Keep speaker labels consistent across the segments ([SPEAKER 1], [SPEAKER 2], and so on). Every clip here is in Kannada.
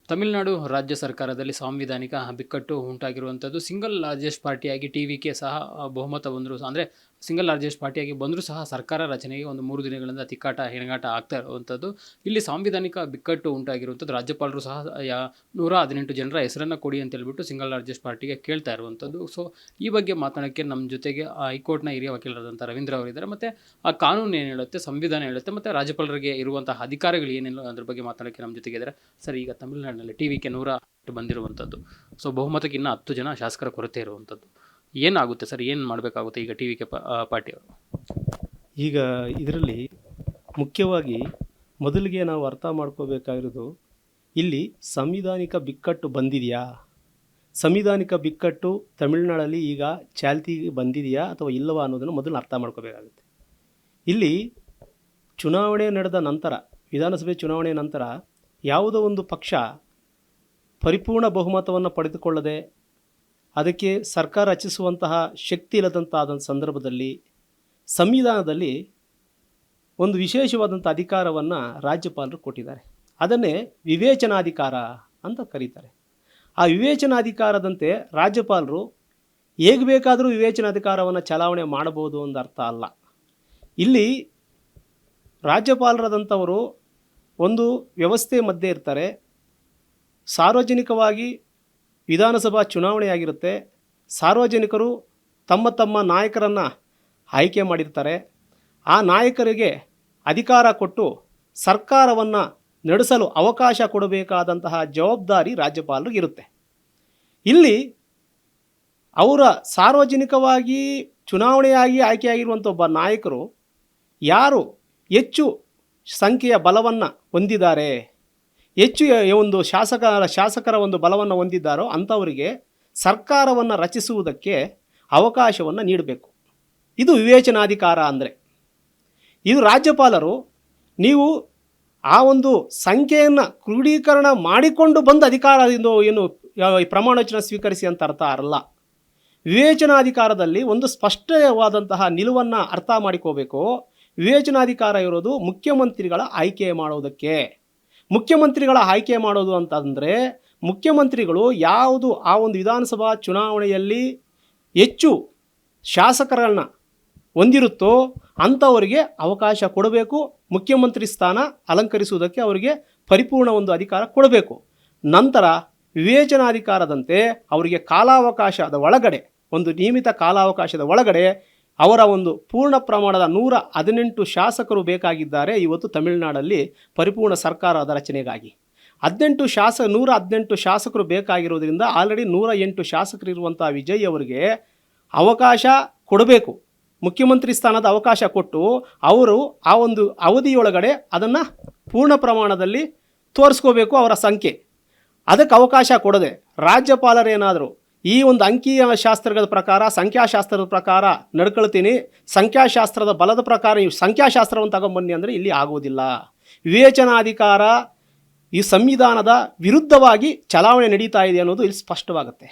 [SPEAKER 1] ತಮಿಳುನಾಡು ರಾಜ್ಯ ಸರ್ಕಾರದಲ್ಲಿ ಸಾಂವಿಧಾನಿಕ ಬಿಕ್ಕಟ್ಟು ಉಂಟಾಗಿರುವಂಥದ್ದು. ಸಿಂಗಲ್ ಲಾರ್ಜೆಸ್ಟ್ ಪಾರ್ಟಿಯಾಗಿ ಟಿ.ವಿ.ಕೆ ಸಹ ಬಹುಮತ ಬಂದರೂ ಅಂದರೆ ಸಿಂಗಲ್ ಲಾರ್ಜೆಸ್ಟ್ ಪಾರ್ಟಿಯಾಗಿ ಬಂದರೂ ಸಹ ಸರ್ಕಾರ ರಚನೆಗೆ ಒಂದು 3 ದಿನಗಳಿಂದ ತಿಕ್ಕಾಟ ಹೆಣಗಾಟ ಆಗ್ತಾ ಇರುವಂಥದ್ದು. ಇಲ್ಲಿ ಸಾಂವಿಧಾನಿಕ ಬಿಕ್ಕಟ್ಟು ಉಂಟಾಗಿರುವಂಥದ್ದು. ರಾಜ್ಯಪಾಲರು ಸಹ 118 ಜನರ ಹೆಸರನ್ನು ಕೊಡಿ ಅಂತ ಹೇಳ್ಬಿಟ್ಟು ಸಿಂಗಲ್ ಲಾರ್ಜೆಸ್ಟ್ ಪಾರ್ಟಿಗೆ ಕೇಳ್ತಾ ಇರುವಂಥದ್ದು. ಸೊ ಈ ಬಗ್ಗೆ ಮಾತನಾಡೋಕ್ಕೆ ನಮ್ಮ ಜೊತೆಗೆ ಹೈಕೋರ್ಟ್ನ ಹಿರಿಯ ವಕೀಲರಾದಂಥ ರವೀಂದ್ರ ಅವರಿದ್ದಾರೆ. ಮತ್ತು ಆ ಕಾನೂನು ಏನು ಹೇಳುತ್ತೆ, ಸಂವಿಧಾನ ಹೇಳುತ್ತೆ, ಮತ್ತು ರಾಜ್ಯಪಾಲರಿಗೆ ಇರುವಂತಹ ಅಧಿಕಾರಗಳು ಏನೇನು ಅದ್ರ ಬಗ್ಗೆ ಮಾತನಾಡೋಕ್ಕೆ ನಮ್ಮ ಜೊತೆಗಿದ್ದಾರೆ. ಸರ್, ಈಗ ತಮಿಳುನಾಡಿನಲ್ಲಿ ಟಿ.ವಿ.ಕೆ 108 ಬಂದಿರುವಂಥದ್ದು. ಸೊ ಬಹುಮತಕ್ಕೆ ಇನ್ನೂ 10 ಜನ ಶಾಸಕರ ಕೊರತೆ ಇರುವಂಥದ್ದು. ಏನಾಗುತ್ತೆ ಸರ್, ಏನು ಮಾಡಬೇಕಾಗುತ್ತೆ ಈಗ ಟಿ.ವಿ.ಕೆ ಪಾರ್ಟಿಯವರು?
[SPEAKER 2] ಈಗ ಇದರಲ್ಲಿ ಮುಖ್ಯವಾಗಿ ಮೊದಲಿಗೆ ನಾವು ಅರ್ಥ ಮಾಡ್ಕೋಬೇಕಾಗಿರೋದು, ಇಲ್ಲಿ ಸಂವಿಧಾನಿಕ ಬಿಕ್ಕಟ್ಟು ಬಂದಿದೆಯಾ, ಸಂವಿಧಾನಿಕ ಬಿಕ್ಕಟ್ಟು ತಮಿಳುನಾಡಲ್ಲಿ ಈಗ ಚಾಲ್ತಿಗೆ ಬಂದಿದೆಯಾ ಅಥವಾ ಇಲ್ಲವಾ ಅನ್ನೋದನ್ನು ಮೊದಲು ಅರ್ಥ ಮಾಡ್ಕೋಬೇಕಾಗುತ್ತೆ. ಇಲ್ಲಿ ಚುನಾವಣೆ ನಡೆದ ನಂತರ, ವಿಧಾನಸಭೆ ಚುನಾವಣೆ ನಂತರ ಯಾವುದೋ ಒಂದು ಪಕ್ಷ ಪರಿಪೂರ್ಣ ಬಹುಮತವನ್ನು ಪಡೆದುಕೊಳ್ಳದೆ ಅದಕ್ಕೆ ಸರ್ಕಾರ ರಚಿಸುವಂತಹ ಶಕ್ತಿ ಇಲ್ಲದಂತಾದ ಸಂದರ್ಭದಲ್ಲಿ ಸಂವಿಧಾನದಲ್ಲಿ ಒಂದು ವಿಶೇಷವಾದಂಥ ಅಧಿಕಾರವನ್ನು ರಾಜ್ಯಪಾಲರು ಕೊಟ್ಟಿದ್ದಾರೆ. ಅದನ್ನೇ ವಿವೇಚನಾಧಿಕಾರ ಅಂತ ಕರೀತಾರೆ. ಆ ವಿವೇಚನಾಧಿಕಾರದಂತೆ ರಾಜ್ಯಪಾಲರು ಹೇಗೆ ಬೇಕಾದರೂ ವಿವೇಚನಾಧಿಕಾರವನ್ನು ಚಲಾವಣೆ ಮಾಡಬಹುದು ಅಂತ ಅರ್ಥ ಅಲ್ಲ. ಇಲ್ಲಿ ರಾಜ್ಯಪಾಲರಾದಂಥವರು ಒಂದು ವ್ಯವಸ್ಥೆ ಮಧ್ಯೆ ಇರ್ತಾರೆ. ಸಾರ್ವಜನಿಕವಾಗಿ ವಿಧಾನಸಭಾ ಚುನಾವಣೆಯಾಗಿರುತ್ತೆ. ಸಾರ್ವಜನಿಕರು ತಮ್ಮ ತಮ್ಮ ನಾಯಕರನ್ನು ಆಯ್ಕೆ ಮಾಡಿರ್ತಾರೆ. ಆ ನಾಯಕರಿಗೆ ಅಧಿಕಾರ ಕೊಟ್ಟು ಸರ್ಕಾರವನ್ನು ನಡೆಸಲು ಅವಕಾಶ ಕೊಡಬೇಕಾದಂತಹ ಜವಾಬ್ದಾರಿ ರಾಜ್ಯಪಾಲರಿಗಿರುತ್ತೆ. ಇಲ್ಲಿ ಅವರ ಸಾರ್ವಜನಿಕವಾಗಿ ಚುನಾವಣೆಯಾಗಿ ಆಯ್ಕೆಯಾಗಿರುವಂಥ ಒಬ್ಬ ನಾಯಕರು ಯಾರು ಹೆಚ್ಚು ಸಂಖ್ಯೆಯ ಬಲವನ್ನು ಹೊಂದಿದ್ದಾರೆ, ಹೆಚ್ಚು ಒಂದು ಶಾಸಕರ ಒಂದು ಬಲವನ್ನು ಹೊಂದಿದ್ದಾರೋ ಅಂಥವರಿಗೆ ಸರ್ಕಾರವನ್ನು ರಚಿಸುವುದಕ್ಕೆ ಅವಕಾಶವನ್ನು ನೀಡಬೇಕು. ಇದು ವಿವೇಚನಾಧಿಕಾರ ಅಂದರೆ. ಇದು ರಾಜ್ಯಪಾಲರು ನೀವು ಆ ಒಂದು ಸಂಖ್ಯೆಯನ್ನು ಕ್ರೋಢೀಕರಣ ಮಾಡಿಕೊಂಡು ಬಂದು ಅಧಿಕಾರದಿಂದ ಏನು ಪ್ರಮಾಣ ವಚನ ಸ್ವೀಕರಿಸಿ ಅಂತ ಅರ್ಥ ಅಲ್ಲ. ವಿವೇಚನಾಧಿಕಾರದಲ್ಲಿ ಒಂದು ಸ್ಪಷ್ಟವಾದಂತಹ ನಿಲುವನ್ನು ಅರ್ಥ ಮಾಡಿಕೋಬೇಕು. ವಿವೇಚನಾಧಿಕಾರ ಇರೋದು ಮುಖ್ಯಮಂತ್ರಿಗಳ ಆಯ್ಕೆ ಮಾಡೋದಕ್ಕೆ. ಮುಖ್ಯಮಂತ್ರಿಗಳ ಆಯ್ಕೆ ಮಾಡೋದು ಅಂತಂದರೆ ಮುಖ್ಯಮಂತ್ರಿಗಳು ಯಾವುದು ಆ ಒಂದು ವಿಧಾನಸಭಾ ಚುನಾವಣೆಯಲ್ಲಿ ಹೆಚ್ಚು ಶಾಸಕರನ್ನು ಹೊಂದಿರುತ್ತೋ ಅಂಥವರಿಗೆ ಅವಕಾಶ ಕೊಡಬೇಕು. ಮುಖ್ಯಮಂತ್ರಿ ಸ್ಥಾನ ಅಲಂಕರಿಸುವುದಕ್ಕೆ ಅವರಿಗೆ ಪರಿಪೂರ್ಣ ಒಂದು ಅಧಿಕಾರ ಕೊಡಬೇಕು. ನಂತರ ವಿವೇಚನಾಧಿಕಾರದಂತೆ ಅವರಿಗೆ ಕಾಲಾವಕಾಶದ ಒಳಗಡೆ, ಒಂದು ನಿಯಮಿತ ಕಾಲಾವಕಾಶದ ಒಳಗಡೆ ಅವರ ಒಂದು ಪೂರ್ಣ ಪ್ರಮಾಣದ 118 ಶಾಸಕರು ಬೇಕಾಗಿದ್ದಾರೆ. ಇವತ್ತು ತಮಿಳುನಾಡಲ್ಲಿ ಪರಿಪೂರ್ಣ ಸರ್ಕಾರದ ರಚನೆಗಾಗಿ 118 ಶಾಸಕರು ಬೇಕಾಗಿರೋದ್ರಿಂದ ಆಲ್ರೆಡಿ 108 ಶಾಸಕರಿರುವಂಥ ವಿಜಯ್ ಅವರಿಗೆ ಅವಕಾಶ ಕೊಡಬೇಕು. ಮುಖ್ಯಮಂತ್ರಿ ಸ್ಥಾನದ ಅವಕಾಶ ಕೊಟ್ಟು ಅವರು ಆ ಒಂದು ಅವಧಿಯೊಳಗಡೆ ಅದನ್ನು ಪೂರ್ಣ ಪ್ರಮಾಣದಲ್ಲಿ ತೋರಿಸ್ಕೋಬೇಕು ಅವರ ಸಂಖ್ಯೆ. ಅದಕ್ಕೆ ಅವಕಾಶ ಕೊಡದೆ ರಾಜ್ಯಪಾಲರೇನಾದರೂ ಈ ಒಂದು ಅಂಕೀಯ ಶಾಸ್ತ್ರದ ಪ್ರಕಾರ, ಸಂಖ್ಯಾಶಾಸ್ತ್ರದ ಪ್ರಕಾರ ನಡ್ಕೊಳ್ತೀನಿ, ಸಂಖ್ಯಾಶಾಸ್ತ್ರದ ಬಲದ ಪ್ರಕಾರ ನೀವು ಸಂಖ್ಯಾಶಾಸ್ತ್ರವನ್ನು ತಗೊಂಬನ್ನಿ ಅಂದರೆ ಇಲ್ಲಿ ಆಗುವುದಿಲ್ಲ. ವಿವೇಚನಾಧಿಕಾರ ಈ ಸಂವಿಧಾನದ ವಿರುದ್ಧವಾಗಿ ಚಲಾವಣೆ ನಡೀತಾ ಇದೆ ಅನ್ನೋದು ಇಲ್ಲಿ ಸ್ಪಷ್ಟವಾಗುತ್ತೆ.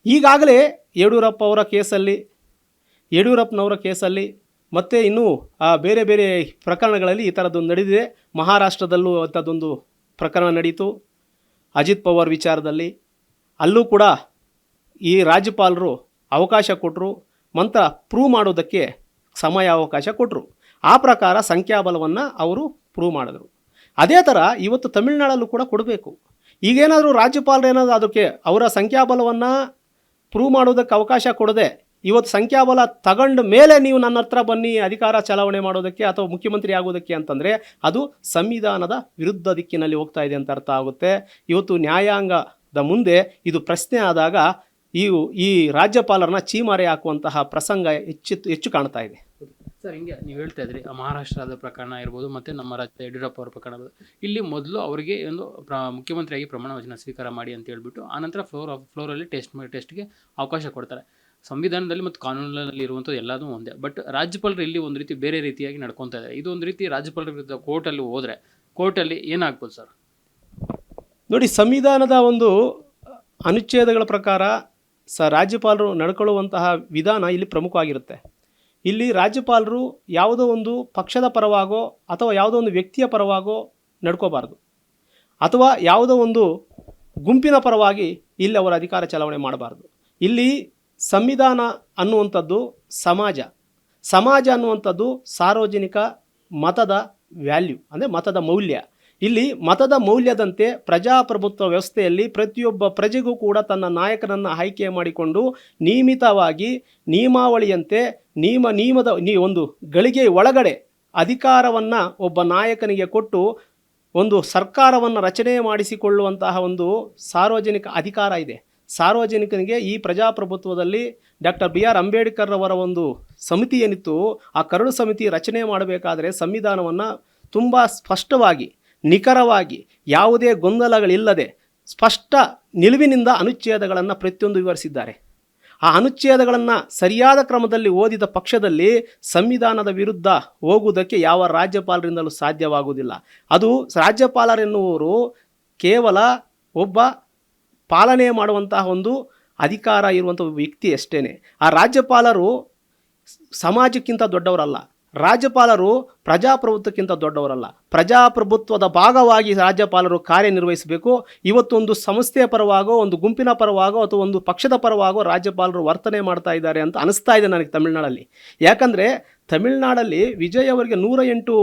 [SPEAKER 2] ಈಗಾಗಲೇ ಯಡಿಯೂರಪ್ಪನವರ ಕೇಸಲ್ಲಿ ಮತ್ತು ಇನ್ನೂ ಬೇರೆ ಬೇರೆ ಪ್ರಕರಣಗಳಲ್ಲಿ ಈ ಥರದ್ದೊಂದು ನಡೆದಿದೆ. ಮಹಾರಾಷ್ಟ್ರದಲ್ಲೂ ಅಂಥದ್ದೊಂದು ಪ್ರಕರಣ ನಡೀತು ಅಜಿತ್ ಪವಾರ್ ವಿಚಾರದಲ್ಲಿ. ಅಲ್ಲೂ ಕೂಡ ಈ ರಾಜ್ಯಪಾಲರು ಅವಕಾಶ ಕೊಟ್ಟರು, ಮಂತ್ರ ಪ್ರೂವ್ ಮಾಡೋದಕ್ಕೆ ಸಮಯಾವಕಾಶ ಕೊಟ್ಟರು. ಆ ಪ್ರಕಾರ ಸಂಖ್ಯಾಬಲವನ್ನು ಅವರು ಪ್ರೂವ್ ಮಾಡಿದ್ರು. ಅದೇ ಥರ ಇವತ್ತು ತಮಿಳುನಾಡಲ್ಲೂ ಕೂಡ ಕೊಡಬೇಕು. ಈಗೇನಾದರೂ ರಾಜ್ಯಪಾಲರು ಏನಾದರೂ ಅದಕ್ಕೆ ಅವರ ಸಂಖ್ಯಾಬಲವನ್ನು ಪ್ರೂವ್ ಮಾಡೋದಕ್ಕೆ ಅವಕಾಶ ಕೊಡದೆ ಇವತ್ತು ಸಂಖ್ಯಾಬಲ ತಗೊಂಡ ಮೇಲೆ ನೀವು ನನ್ನ ಹತ್ರ ಬನ್ನಿ ಅಧಿಕಾರ ಚಲಾವಣೆ ಮಾಡೋದಕ್ಕೆ ಅಥವಾ ಮುಖ್ಯಮಂತ್ರಿ ಆಗೋದಕ್ಕೆ ಅಂತಂದರೆ ಅದು ಸಂವಿಧಾನದ ವಿರುದ್ಧ ದಿಕ್ಕಿನಲ್ಲಿ ಹೋಗ್ತಾ ಇದೆ ಅಂತ ಅರ್ಥ ಆಗುತ್ತೆ. ಇವತ್ತು ನ್ಯಾಯಾಂಗದ ಮುಂದೆ ಇದು ಪ್ರಶ್ನೆ ಆದಾಗ ಈ ರಾಜ್ಯಪಾಲರನ್ನ ಚೀಮಾರೆ ಹಾಕುವಂತಹ ಪ್ರಸಂಗ ಹೆಚ್ಚು ಕಾಣ್ತಾ ಇದೆ.
[SPEAKER 1] ಸರ್, ಹಿಂಗೆ ನೀವು ಹೇಳ್ತಾ ಇದ್ರಿ ಮಹಾರಾಷ್ಟ್ರದ ಪ್ರಕರಣ ಇರ್ಬೋದು ಮತ್ತು ನಮ್ಮ ರಾಜ್ಯ ಯಡಿಯೂರಪ್ಪ ಅವರ ಪ್ರಕರಣ. ಇಲ್ಲಿ ಮೊದಲು ಅವರಿಗೆ ಒಂದು ಮುಖ್ಯಮಂತ್ರಿಯಾಗಿ ಪ್ರಮಾಣ ವಚನ ಸ್ವೀಕಾರ ಮಾಡಿ ಅಂತ ಹೇಳ್ಬಿಟ್ಟು ಆನಂತರ ಫ್ಲೋರಲ್ಲಿ ಟೆಸ್ಟ್ಗೆ ಅವಕಾಶ ಕೊಡ್ತಾರೆ. ಸಂವಿಧಾನದಲ್ಲಿ ಮತ್ತು ಕಾನೂನಿನಲ್ಲಿ ಇರುವಂಥದ್ದು ಎಲ್ಲದೂ ಒಂದೇ. ಬಟ್ ರಾಜ್ಯಪಾಲರು ಇಲ್ಲಿ ಒಂದು ರೀತಿ ಬೇರೆ ರೀತಿಯಾಗಿ ನಡ್ಕೊತಾ ಇದ್ದಾರೆ. ಇದು ಒಂದು ರೀತಿ ರಾಜ್ಯಪಾಲರ ವಿರುದ್ಧ ಕೋರ್ಟಲ್ಲಿ ಹೋದರೆ ಕೋರ್ಟಲ್ಲಿ ಏನಾಗ್ಬೋದು ಸರ್?
[SPEAKER 2] ನೋಡಿ, ಸಂವಿಧಾನದ ಒಂದು ಅನುಚ್ಛೇದಗಳ ಪ್ರಕಾರ ರಾಜ್ಯಪಾಲರು ನಡ್ಕೊಳ್ಳುವಂತಹ ವಿಧಾನ ಇಲ್ಲಿ ಪ್ರಮುಖವಾಗಿರುತ್ತೆ. ಇಲ್ಲಿ ರಾಜ್ಯಪಾಲರು ಯಾವುದೋ ಒಂದು ಪಕ್ಷದ ಪರವಾಗೋ ಅಥವಾ ಯಾವುದೋ ಒಂದು ವ್ಯಕ್ತಿಯ ಪರವಾಗೋ ನಡ್ಕೋಬಾರ್ದು. ಅಥವಾ ಯಾವುದೋ ಒಂದು ಗುಂಪಿನ ಪರವಾಗಿ ಇಲ್ಲಿ ಅವರ ಅಧಿಕಾರ ಚಲಾವಣೆ ಮಾಡಬಾರ್ದು. ಇಲ್ಲಿ ಸಂವಿಧಾನ ಅನ್ನುವಂಥದ್ದು ಸಮಾಜ ಅನ್ನುವಂಥದ್ದು ಸಾರ್ವಜನಿಕ ಮತದ ವ್ಯಾಲ್ಯೂ, ಅಂದರೆ ಮತದ ಮೌಲ್ಯ. ಇಲ್ಲಿ ಮತದ ಮೌಲ್ಯದಂತೆ ಪ್ರಜಾಪ್ರಭುತ್ವ ವ್ಯವಸ್ಥೆಯಲ್ಲಿ ಪ್ರತಿಯೊಬ್ಬ ಪ್ರಜೆಗೂ ಕೂಡ ತನ್ನ ನಾಯಕನನ್ನು ಆಯ್ಕೆ ಮಾಡಿಕೊಂಡು ನಿಯಮಿತವಾಗಿ ನಿಯಮಾವಳಿಯಂತೆ ನಿಯಮದ ಒಂದು ಗಳಿಗೆ ಒಳಗಡೆ ಅಧಿಕಾರವನ್ನು ಒಬ್ಬ ನಾಯಕನಿಗೆ ಕೊಟ್ಟು ಒಂದು ಸರ್ಕಾರವನ್ನು ರಚನೆ ಮಾಡಿಸಿಕೊಳ್ಳುವಂತಹ ಒಂದು ಸಾರ್ವಜನಿಕ ಅಧಿಕಾರ ಇದೆ. ಸಾರ್ವಜನಿಕನಿಗೆ ಈ ಪ್ರಜಾಪ್ರಭುತ್ವದಲ್ಲಿ ಡಾಕ್ಟರ್ BR ಅಂಬೇಡ್ಕರ್ ಅವರ ಒಂದು ಸಮಿತಿ ಏನಿತ್ತು, ಆ ಕರಡು ಸಮಿತಿ ರಚನೆ ಮಾಡಬೇಕಾದರೆ ಸಂವಿಧಾನವನ್ನು ತುಂಬ ಸ್ಪಷ್ಟವಾಗಿ, ನಿಖರವಾಗಿ, ಯಾವುದೇ ಗೊಂದಲಗಳಿಲ್ಲದೆ ಸ್ಪಷ್ಟ ನಿಲುವಿನಿಂದ ಅನುಚ್ಛೇದಗಳನ್ನು ಪ್ರತಿಯೊಂದು ವಿವರಿಸಿದ್ದಾರೆ. ಆ ಅನುಚ್ಛೇದಗಳನ್ನು ಸರಿಯಾದ ಕ್ರಮದಲ್ಲಿ ಓದಿದ ಪಕ್ಷದಲ್ಲಿ ಸಂವಿಧಾನದ ವಿರುದ್ಧ ಹೋಗುವುದಕ್ಕೆ ಯಾವ ರಾಜ್ಯಪಾಲರಿಂದಲೂ ಸಾಧ್ಯವಾಗುವುದಿಲ್ಲ. ಅದು ರಾಜ್ಯಪಾಲರೆನ್ನುವರು ಕೇವಲ ಒಬ್ಬ ಪಾಲನೆ ಮಾಡುವಂತಹ ಒಂದು ಅಧಿಕಾರ ಇರುವಂಥ ವ್ಯಕ್ತಿ ಅಷ್ಟೇ. ಆ ರಾಜ್ಯಪಾಲರು ಸಮಾಜಕ್ಕಿಂತ ದೊಡ್ಡವರಲ್ಲ, ರಾಜ್ಯಪಾಲರು ಪ್ರಜಾಪ್ರಭುತ್ವಕ್ಕಿಂತ ದೊಡ್ಡವರಲ್ಲ. ಪ್ರಜಾಪ್ರಭುತ್ವದ ಭಾಗವಾಗಿ ರಾಜ್ಯಪಾಲರು ಕಾರ್ಯನಿರ್ವಹಿಸಬೇಕು. ಇವತ್ತೊಂದು ಸಂಸ್ಥೆಯ ಪರವಾಗೋ, ಒಂದು ಗುಂಪಿನ ಪರವಾಗೋ ಅಥವಾ ಒಂದು ಪಕ್ಷದ ಪರವಾಗೋ ರಾಜ್ಯಪಾಲರು ವರ್ತನೆ ಮಾಡ್ತಾ ಇದ್ದಾರೆ ಅಂತ ಅನಿಸ್ತಾ ಇದೆ ನನಗೆ ತಮಿಳುನಾಡಲ್ಲಿ. ಯಾಕಂದರೆ ತಮಿಳುನಾಡಲ್ಲಿ ವಿಜಯ್ ಅವರಿಗೆ 108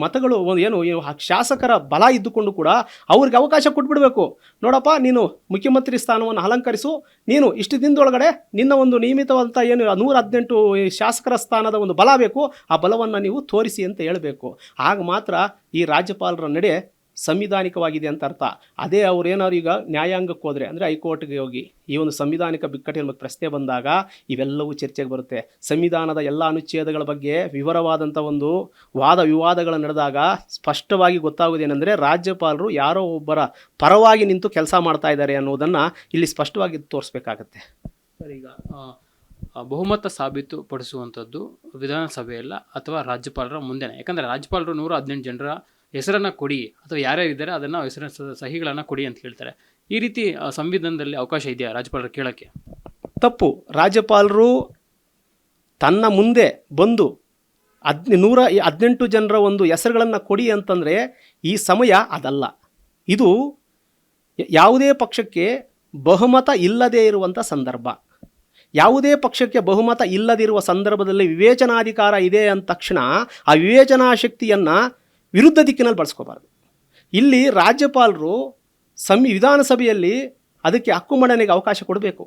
[SPEAKER 2] ಮತಗಳು ಏನು ಶಾಸಕರ ಬಲ ಇದ್ದುಕೊಂಡು ಕೂಡ ಅವ್ರಿಗೆ ಅವಕಾಶ ಕೊಟ್ಬಿಡಬೇಕು. ನೋಡಪ್ಪ, ನೀನು ಮುಖ್ಯಮಂತ್ರಿ ಸ್ಥಾನವನ್ನು ಅಲಂಕರಿಸು, ನೀನು ಇಷ್ಟು ದಿನದೊಳಗಡೆ ನಿನ್ನ ಒಂದು ನಿಯಮಿತವಂತ ಏನು 118 ಶಾಸಕರ ಸ್ಥಾನದ ಒಂದು ಬಲ ಬೇಕು, ಆ ಬಲವನ್ನು ನೀವು ತೋರಿಸಿ ಅಂತ ಹೇಳಬೇಕು. ಆಗ ಮಾತ್ರ ಈ ರಾಜ್ಯಪಾಲರ ನಡೆ ಸಂವಿಧಾನಿಕವಾಗಿದೆ ಅಂತ ಅರ್ಥ. ಅದೇ ಅವ್ರು ಏನಾದ್ರು ಈಗ ನ್ಯಾಯಾಂಗಕ್ಕೆ ಹೋದರೆ, ಅಂದರೆ ಹೈಕೋರ್ಟ್ಗೆ ಹೋಗಿ ಈ ಒಂದು ಸಂವಿಧಾನಿಕ ಬಿಕ್ಕಟ್ಟಿನ ಪ್ರಶ್ನೆ ಬಂದಾಗ ಇವೆಲ್ಲವೂ ಚರ್ಚೆಗೆ ಬರುತ್ತೆ. ಸಂವಿಧಾನದ ಎಲ್ಲ ಅನುಚ್ಛೇದಗಳ ಬಗ್ಗೆ ವಿವರವಾದಂಥ ಒಂದು ವಾದ ವಿವಾದಗಳು ನಡೆದಾಗ ಸ್ಪಷ್ಟವಾಗಿ ಗೊತ್ತಾಗುವುದೇನೆಂದರೆ ರಾಜ್ಯಪಾಲರು ಯಾರೋ ಒಬ್ಬರ ಪರವಾಗಿ ನಿಂತು ಕೆಲಸ ಮಾಡ್ತಾ ಇದ್ದಾರೆ ಅನ್ನೋದನ್ನು ಇಲ್ಲಿ ಸ್ಪಷ್ಟವಾಗಿ ತೋರಿಸ್ಬೇಕಾಗತ್ತೆ.
[SPEAKER 1] ಸರ್, ಈಗ ಬಹುಮತ ಸಾಬೀತುಪಡಿಸುವಂಥದ್ದು ವಿಧಾನಸಭೆಯಲ್ಲ ಅಥವಾ ರಾಜ್ಯಪಾಲರ ಮುಂದೆನೇ. ಯಾಕಂದರೆ ರಾಜ್ಯಪಾಲರು 118 ಜನರ ಹೆಸರನ್ನು ಕೊಡಿ ಅಥವಾ ಯಾರ್ಯಾರಿದ್ದಾರೆ ಅದನ್ನು ಹೆಸರಿನ ಸಹಿಗಳನ್ನು ಕೊಡಿ ಅಂತ ಹೇಳ್ತಾರೆ. ಈ ರೀತಿ ಸಂವಿಧಾನದಲ್ಲಿ ಅವಕಾಶ ಇದೆಯಾ ರಾಜ್ಯಪಾಲರು ಕೇಳೋಕ್ಕೆ?
[SPEAKER 2] ತಪ್ಪು. ರಾಜ್ಯಪಾಲರು ತನ್ನ ಮುಂದೆ ಬಂದು 118 ಜನರ ಒಂದು ಹೆಸರುಗಳನ್ನು ಕೊಡಿ ಅಂತಂದರೆ ಈ ಸಮಯ ಅದಲ್ಲ. ಇದು ಯಾವುದೇ ಪಕ್ಷಕ್ಕೆ ಬಹುಮತ ಇಲ್ಲದೇ ಇರುವಂಥ ಸಂದರ್ಭ. ಯಾವುದೇ ಪಕ್ಷಕ್ಕೆ ಬಹುಮತ ಇಲ್ಲದಿರುವ ಸಂದರ್ಭದಲ್ಲಿ ವಿವೇಚನಾಧಿಕಾರ ಇದೆ ಅಂದ ತಕ್ಷಣ ಆ ವಿವೇಚನಾ ಶಕ್ತಿಯನ್ನು ವಿರುದ್ಧ ದಿಕ್ಕಿನಲ್ಲಿ ಬಳಸ್ಕೋಬಾರ್ದು. ಇಲ್ಲಿ ರಾಜ್ಯಪಾಲರು ವಿಧಾನಸಭೆಯಲ್ಲಿ ಅದಕ್ಕೆ ಹಕ್ಕು ಮಂಡನೆಗೆ ಅವಕಾಶ ಕೊಡಬೇಕು.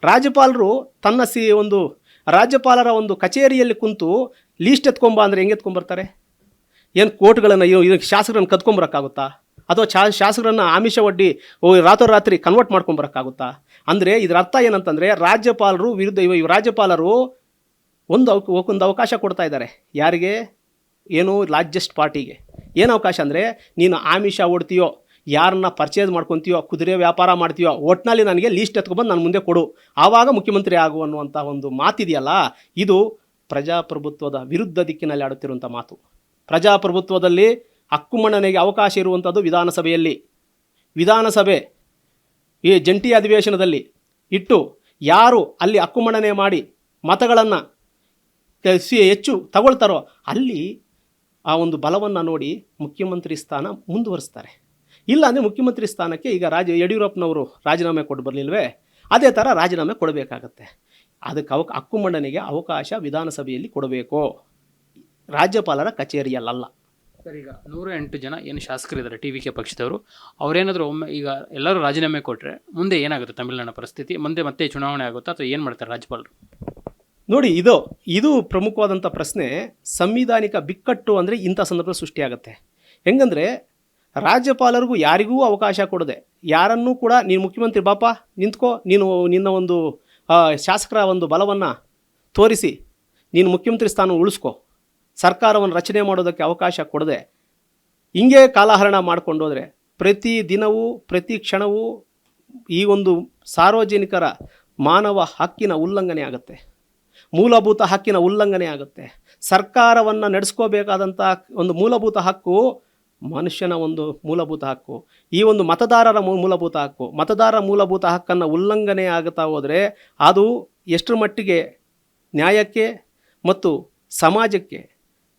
[SPEAKER 2] ರಾಜ್ಯಪಾಲರು ತನ್ನ ಒಂದು ರಾಜ್ಯಪಾಲರ ಒಂದು ಕಚೇರಿಯಲ್ಲಿ ಕುಂತು ಲೀಸ್ಟ್ ಎತ್ಕೊಂಬ ಅಂದರೆ ಹೆಂಗೆ ಎತ್ಕೊಂಬರ್ತಾರೆ? ಏನು ಕೋರ್ಟ್ಗಳನ್ನು ಶಾಸಕರನ್ನು ಕದ್ಕೊಂಬರೋಕ್ಕಾಗುತ್ತಾ? ಅಥವಾ ಶಾಸಕರನ್ನು ಆಮಿಷ ಒಡ್ಡಿ ರಾತ್ರೋರಾತ್ರಿ ಕನ್ವರ್ಟ್ ಮಾಡ್ಕೊಂಬರೋಕ್ಕಾಗುತ್ತಾ? ಅಂದರೆ ಇದರ ಅರ್ಥ ಏನಂತಂದರೆ ರಾಜ್ಯಪಾಲರು ರಾಜ್ಯಪಾಲರು ಒಂದು ಅವಕಾಶ ಕೊಡ್ತಾ ಇದ್ದಾರೆ. ಯಾರಿಗೆ? ಏನು ಲಾರ್ಜೆಸ್ಟ್ ಪಾರ್ಟಿಗೆ. ಏನು ಅವಕಾಶ ಅಂದರೆ, ನೀನು ಆಮಿಷ ಒಡ್ತೀಯೋ, ಯಾರನ್ನ ಪರ್ಚೇಸ್ ಮಾಡ್ಕೊತೀಯೋ, ಕುದುರೆ ವ್ಯಾಪಾರ ಮಾಡ್ತೀಯೋ, ಒಟ್ಟಿನಲ್ಲಿ ನನಗೆ ಲೀಸ್ಟ್ ಎತ್ಕೊಬಂದು ನನ್ನ ಮುಂದೆ ಕೊಡು, ಆವಾಗ ಮುಖ್ಯಮಂತ್ರಿ ಆಗು ಅನ್ನುವಂಥ ಒಂದು ಮಾತಿದೆಯಲ್ಲ, ಇದು ಪ್ರಜಾಪ್ರಭುತ್ವದ ವಿರುದ್ಧ ದಿಕ್ಕಿನಲ್ಲಿ ಆಡುತ್ತಿರುವಂಥ ಮಾತು. ಪ್ರಜಾಪ್ರಭುತ್ವದಲ್ಲಿ ಹಕ್ಕು ಮಂಡನೆಗೆ ಅವಕಾಶ ಇರುವಂಥದ್ದು ವಿಧಾನಸಭೆ ಈ ಜಂಟಿ ಅಧಿವೇಶನದಲ್ಲಿ ಇಟ್ಟು ಯಾರು ಅಲ್ಲಿ ಹಕ್ಕು ಮಂಡನೆ ಮಾಡಿ ಮತಗಳನ್ನು ಹೆಚ್ಚು ತಗೊಳ್ತಾರೋ ಅಲ್ಲಿ ಆ ಒಂದು ಬಲವನ್ನು ನೋಡಿ ಮುಖ್ಯಮಂತ್ರಿ ಸ್ಥಾನ ಮುಂದುವರಿಸ್ತಾರೆ. ಇಲ್ಲ ಅಂದರೆ ಮುಖ್ಯಮಂತ್ರಿ ಸ್ಥಾನಕ್ಕೆ ಈಗ ಯಡಿಯೂರಪ್ಪನವರು ರಾಜೀನಾಮೆ ಕೊಟ್ಟು ಬರಲಿಲ್ವೇ, ಅದೇ ಥರ ರಾಜೀನಾಮೆ ಕೊಡಬೇಕಾಗತ್ತೆ. ಅದಕ್ಕೆ ಹಕ್ಕು ಮಂಡನೆಗೆ ಅವಕಾಶ ವಿಧಾನಸಭೆಯಲ್ಲಿ ಕೊಡಬೇಕು, ರಾಜ್ಯಪಾಲರ ಕಚೇರಿಯಲ್ಲ.
[SPEAKER 1] ಸರ್, ಈಗ 108 ಜನ ಏನು ಶಾಸಕರಿದ್ದಾರೆ TVK ಪಕ್ಷದವರು, ಅವರೇನಾದರೂ ಒಮ್ಮೆ ಈಗ ಎಲ್ಲರೂ ರಾಜೀನಾಮೆ ಕೊಟ್ಟರೆ ಮುಂದೆ ಏನಾಗುತ್ತೆ ತಮಿಳುನಾಡಿನ ಪರಿಸ್ಥಿತಿ? ಮತ್ತೆ ಚುನಾವಣೆ ಆಗುತ್ತಾ ಅಥವಾ ಏನು ಮಾಡ್ತಾರೆ ರಾಜ್ಯಪಾಲರು?
[SPEAKER 2] ನೋಡಿ, ಇದು ಪ್ರಮುಖವಾದಂಥ ಪ್ರಶ್ನೆ. ಸಂವಿಧಾನಿಕ ಬಿಕ್ಕಟ್ಟು ಅಂದರೆ ಇಂಥ ಸಂದರ್ಭ ಸೃಷ್ಟಿಯಾಗುತ್ತೆ. ಹೆಂಗಂದರೆ ರಾಜ್ಯಪಾಲರಿಗೂ ಯಾರಿಗೂ ಅವಕಾಶ ಕೊಡದೆ ಯಾರನ್ನೂ ಕೂಡ ನೀನು ಮುಖ್ಯಮಂತ್ರಿ ಬಾಪ ನಿಂತ್ಕೋ, ನೀನು ನಿನ್ನ ಒಂದು ಶಾಸಕರ ಒಂದು ಬಲವನ್ನು ತೋರಿಸಿ ನೀನು ಮುಖ್ಯಮಂತ್ರಿ ಸ್ಥಾನ ಉಳಿಸ್ಕೋ, ಸರ್ಕಾರವನ್ನು ರಚನೆ ಮಾಡೋದಕ್ಕೆ ಅವಕಾಶ ಕೊಡದೆ ಹಿಂಗೆ ಕಾಲಹರಣ ಮಾಡಿಕೊಂಡೋದ್ರೆ ಪ್ರತಿ ದಿನವೂ ಪ್ರತಿ ಕ್ಷಣವೂ ಈ ಒಂದು ಸಾರ್ವಜನಿಕರ ಮಾನವ ಹಕ್ಕಿನ ಉಲ್ಲಂಘನೆ ಆಗುತ್ತೆ, ಮೂಲಭೂತ ಹಕ್ಕಿನ ಉಲ್ಲಂಘನೆ ಆಗುತ್ತೆ. ಸರ್ಕಾರವನ್ನು ನಡೆಸ್ಕೋಬೇಕಾದಂಥ ಒಂದು ಮೂಲಭೂತ ಹಕ್ಕು ಮನುಷ್ಯನ ಒಂದು ಮೂಲಭೂತ ಹಕ್ಕು, ಈ ಒಂದು ಮತದಾರರ ಮೂಲಭೂತ ಹಕ್ಕನ್ನು ಉಲ್ಲಂಘನೆ ಆಗುತ್ತಾ ಹೋದರೆ ಅದು ಎಷ್ಟರ ಮಟ್ಟಿಗೆ ನ್ಯಾಯಕ್ಕೆ ಮತ್ತು ಸಮಾಜಕ್ಕೆ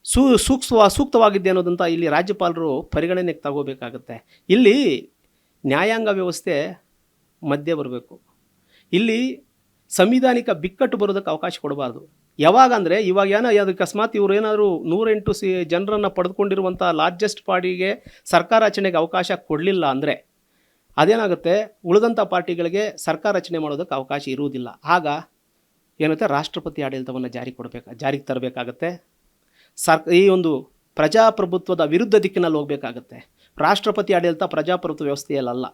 [SPEAKER 2] ಸೂಕ್ತವಾಗಿದ್ದೆ ಅನ್ನೋದಂತ ಇಲ್ಲಿ ರಾಜ್ಯಪಾಲರು ಪರಿಗಣನೆಗೆ ತಗೋಬೇಕಾಗತ್ತೆ. ಇಲ್ಲಿ ನ್ಯಾಯಾಂಗ ವ್ಯವಸ್ಥೆ ಮಧ್ಯೆ ಬರಬೇಕು. ಇಲ್ಲಿ ಸಂವಿಧಾನಿಕ ಬಿಕ್ಕಟ್ಟು ಬರೋದಕ್ಕೆ ಅವಕಾಶ ಕೊಡಬಾರ್ದು. ಯಾವಾಗ ಅಂದರೆ ಇವಾಗ ಏನೋ ಅದು ಅಕಸ್ಮಾತ್ ಇವರು ಏನಾದರೂ 108 ಜನರನ್ನು ಪಡೆದುಕೊಂಡಿರುವಂಥ ಲಾರ್ಜೆಸ್ಟ್ ಪಾರ್ಟಿಗೆ ಸರ್ಕಾರ ರಚನೆಗೆ ಅವಕಾಶ ಕೊಡಲಿಲ್ಲ ಅಂದರೆ ಅದೇನಾಗುತ್ತೆ, ಉಳಿದಂಥ ಪಾರ್ಟಿಗಳಿಗೆ ಸರ್ಕಾರ ರಚನೆ ಮಾಡೋದಕ್ಕೆ ಅವಕಾಶ ಇರುವುದಿಲ್ಲ. ಆಗ ಏನುತ್ತೆ, ರಾಷ್ಟ್ರಪತಿ ಆಡಳಿತವನ್ನು ಜಾರಿಗೆ ತರಬೇಕಾಗತ್ತೆ. ಈ ಒಂದು ಪ್ರಜಾಪ್ರಭುತ್ವದ ವಿರುದ್ಧ ದಿಕ್ಕಿನಲ್ಲಿ ಹೋಗಬೇಕಾಗತ್ತೆ. ರಾಷ್ಟ್ರಪತಿ ಆಡಳಿತ ಪ್ರಜಾಪ್ರಭುತ್ವ ವ್ಯವಸ್ಥೆಯಲ್ಲ.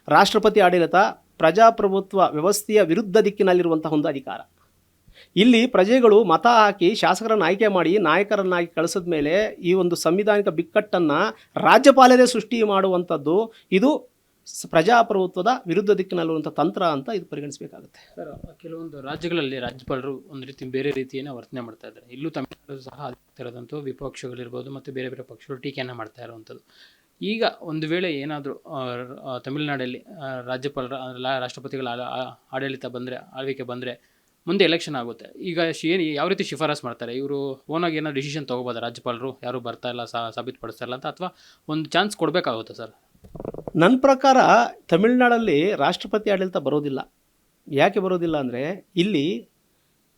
[SPEAKER 2] ರಾಷ್ಟ್ರಪತಿ ಆಡಳಿತ ಪ್ರಜಾಪ್ರಭುತ್ವ ವ್ಯವಸ್ಥೆಯ ವಿರುದ್ಧ ದಿಕ್ಕಿನಲ್ಲಿರುವಂತಹ ಒಂದು ಅಧಿಕಾರ. ಇಲ್ಲಿ ಪ್ರಜೆಗಳು ಮತ ಹಾಕಿ ಶಾಸಕರನ್ನು ಆಯ್ಕೆ ಮಾಡಿ ನಾಯಕರನ್ನಾಗಿ ಕಳಿಸಿದ ಮೇಲೆ ಈ ಒಂದು ಸಂವಿಧಾನಿಕ ಬಿಕ್ಕಟ್ಟನ್ನು ರಾಜ್ಯಪಾಲರೇ ಸೃಷ್ಟಿ ಮಾಡುವಂಥದ್ದು ಇದು ಪ್ರಜಾಪ್ರಭುತ್ವದ ವಿರುದ್ಧ ದಿಕ್ಕಿನಲ್ಲಿರುವಂಥ ತಂತ್ರ ಅಂತ ಇದು ಪರಿಗಣಿಸಬೇಕಾಗುತ್ತೆ.
[SPEAKER 1] ಸರ್, ಕೆಲವೊಂದು ರಾಜ್ಯಗಳಲ್ಲಿ ರಾಜ್ಯಪಾಲರು ಒಂದು ರೀತಿ ಬೇರೆ ರೀತಿಯನ್ನು ವರ್ತನೆ ಮಾಡ್ತಾ ಇದ್ದಾರೆ. ಇಲ್ಲೂ ತಮಿಳುನಾಡು ಸಹ ಆಗ್ತಿರೋದಂತೂ ವಿಪಕ್ಷಗಳಿರ್ಬೋದು ಮತ್ತು ಬೇರೆ ಬೇರೆ ಪಕ್ಷಗಳು ಟೀಕೆಯನ್ನು ಮಾಡ್ತಾ ಇರುವಂಥದ್ದು. ಈಗ ಒಂದು ವೇಳೆ ಏನಾದರೂ ತಮಿಳುನಾಡಲ್ಲಿ ರಾಷ್ಟ್ರಪತಿಗಳ ಆಡಳಿತ ಬಂದರೆ, ಆಳ್ವಿಕೆ ಬಂದರೆ ಮುಂದೆ ಎಲೆಕ್ಷನ್ ಆಗುತ್ತೆ. ಈಗ ಏನು ಯಾವ ರೀತಿ ಶಿಫಾರಸ್ ಮಾಡ್ತಾರೆ ಇವರು? ಓನಾಗಿ ಏನೋ ಡಿಸಿಷನ್ ತೊಗೋಬೋದಾ ರಾಜ್ಯಪಾಲರು? ಯಾರೂ ಬರ್ತಾ ಇಲ್ಲ, ಸಾಬೀತುಪಡಿಸ್ತಾ ಇಲ್ಲ ಅಂತ, ಅಥವಾ ಒಂದು ಚಾನ್ಸ್ ಕೊಡಬೇಕಾಗುತ್ತೆ ಸರ್?
[SPEAKER 2] ನನ್ನ ಪ್ರಕಾರ ತಮಿಳುನಾಡಲ್ಲಿ ರಾಷ್ಟ್ರಪತಿ ಆಡಳಿತ ಬರೋದಿಲ್ಲ. ಯಾಕೆ ಬರೋದಿಲ್ಲ ಅಂದರೆ ಇಲ್ಲಿ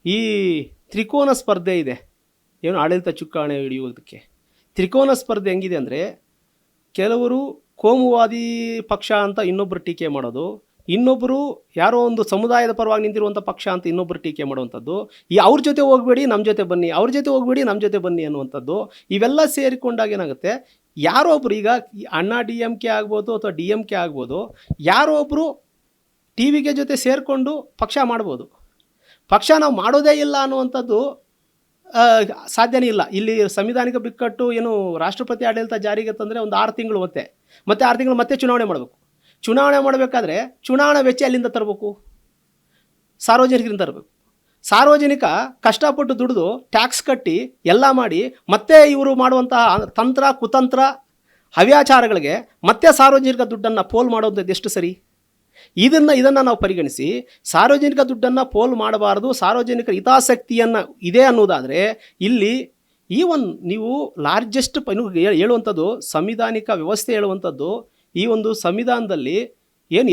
[SPEAKER 2] ಈ ತ್ರಿಕೋನ ಸ್ಪರ್ಧೆ ಇದೆ. ಏನು ಆಡಳಿತ ಚುಕ್ಕಾಣಿ ಹಿಡಿಯೋದಕ್ಕೆ ತ್ರಿಕೋನ ಸ್ಪರ್ಧೆ ಹೆಂಗಿದೆ ಅಂದರೆ, ಕೆಲವರು ಕೋಮುವಾದಿ ಪಕ್ಷ ಅಂತ ಇನ್ನೊಬ್ಬರು ಟೀಕೆ ಮಾಡೋದು, ಇನ್ನೊಬ್ಬರು ಯಾರೋ ಒಂದು ಸಮುದಾಯದ ಪರವಾಗಿ ನಿಂತಿರುವಂಥ ಪಕ್ಷ ಅಂತ ಇನ್ನೊಬ್ಬರು ಟೀಕೆ ಮಾಡುವಂಥದ್ದು, ಅವ್ರ ಜೊತೆ ಹೋಗಬೇಡಿ ನಮ್ಮ ಜೊತೆ ಬನ್ನಿ, ಅವ್ರ ಜೊತೆ ಹೋಗಬೇಡಿ ನಮ್ಮ ಜೊತೆ ಬನ್ನಿ ಅನ್ನುವಂಥದ್ದು. ಇವೆಲ್ಲ ಸೇರಿಕೊಂಡಾಗ ಏನಾಗುತ್ತೆ, ಯಾರೋ ಒಬ್ಬರು, ಈಗ ಅಣ್ಣಾ DMK ಆಗ್ಬೋದು ಅಥವಾ DMK ಆಗ್ಬೋದು, ಯಾರೋ ಒಬ್ಬರು TVK ಜೊತೆ ಸೇರಿಕೊಂಡು ಪಕ್ಷ ಮಾಡ್ಬೋದು. ಪಕ್ಷ ನಾವು ಮಾಡೋದೇ ಇಲ್ಲ ಅನ್ನುವಂಥದ್ದು ಸಾಧ್ಯನೇ ಇಲ್ಲ. ಇಲ್ಲಿ ಸಂವಿಧಾನಿಕ ಬಿಕ್ಕಟ್ಟು ಏನು, ರಾಷ್ಟ್ರಪತಿ ಆಡಳಿತ ಜಾರಿಗೆ ತಂದರೆ ಒಂದು 6 ತಿಂಗಳು ಮತ್ತೆ 6 ತಿಂಗಳು ಮತ್ತೆ ಚುನಾವಣೆ ಮಾಡಬೇಕು. ಚುನಾವಣೆ ಮಾಡಬೇಕಾದ್ರೆ ಚುನಾವಣಾ ವೆಚ್ಚ ಎಲ್ಲಿಂದ ತರಬೇಕು? ಸಾರ್ವಜನಿಕರಿಂದ ತರಬೇಕು. ಸಾರ್ವಜನಿಕ ಕಷ್ಟಪಟ್ಟು ದುಡಿದು ಟ್ಯಾಕ್ಸ್ ಕಟ್ಟಿ ಎಲ್ಲ ಮಾಡಿ ಮತ್ತೆ ಇವರು ಮಾಡುವಂತಹ ತಂತ್ರ ಕುತಂತ್ರ ಹವ್ಯಾಚಾರಗಳಿಗೆ ಮತ್ತೆ ಸಾರ್ವಜನಿಕ ದುಡ್ಡನ್ನು ಪೋಲ್ ಮಾಡೋದು ಎಷ್ಟು ಸರಿ? ಇದನ್ನು ನಾವು ಪರಿಗಣಿಸಿ ಸಾರ್ವಜನಿಕ ದುಡ್ಡನ್ನು ಪೋಲ್ ಮಾಡಬಾರ್ದು, ಸಾರ್ವಜನಿಕರ ಹಿತಾಸಕ್ತಿಯನ್ನು ಇದೆ ಅನ್ನೋದಾದರೆ ಇಲ್ಲಿ ನೀವು ಲಾರ್ಜೆಸ್ಟ್ ಹೇಳುವಂಥದ್ದು ಸಂವಿಧಾನಿಕ ವ್ಯವಸ್ಥೆ ಹೇಳುವಂಥದ್ದು, ಈ ಒಂದು ಸಂವಿಧಾನದಲ್ಲಿ ಏನು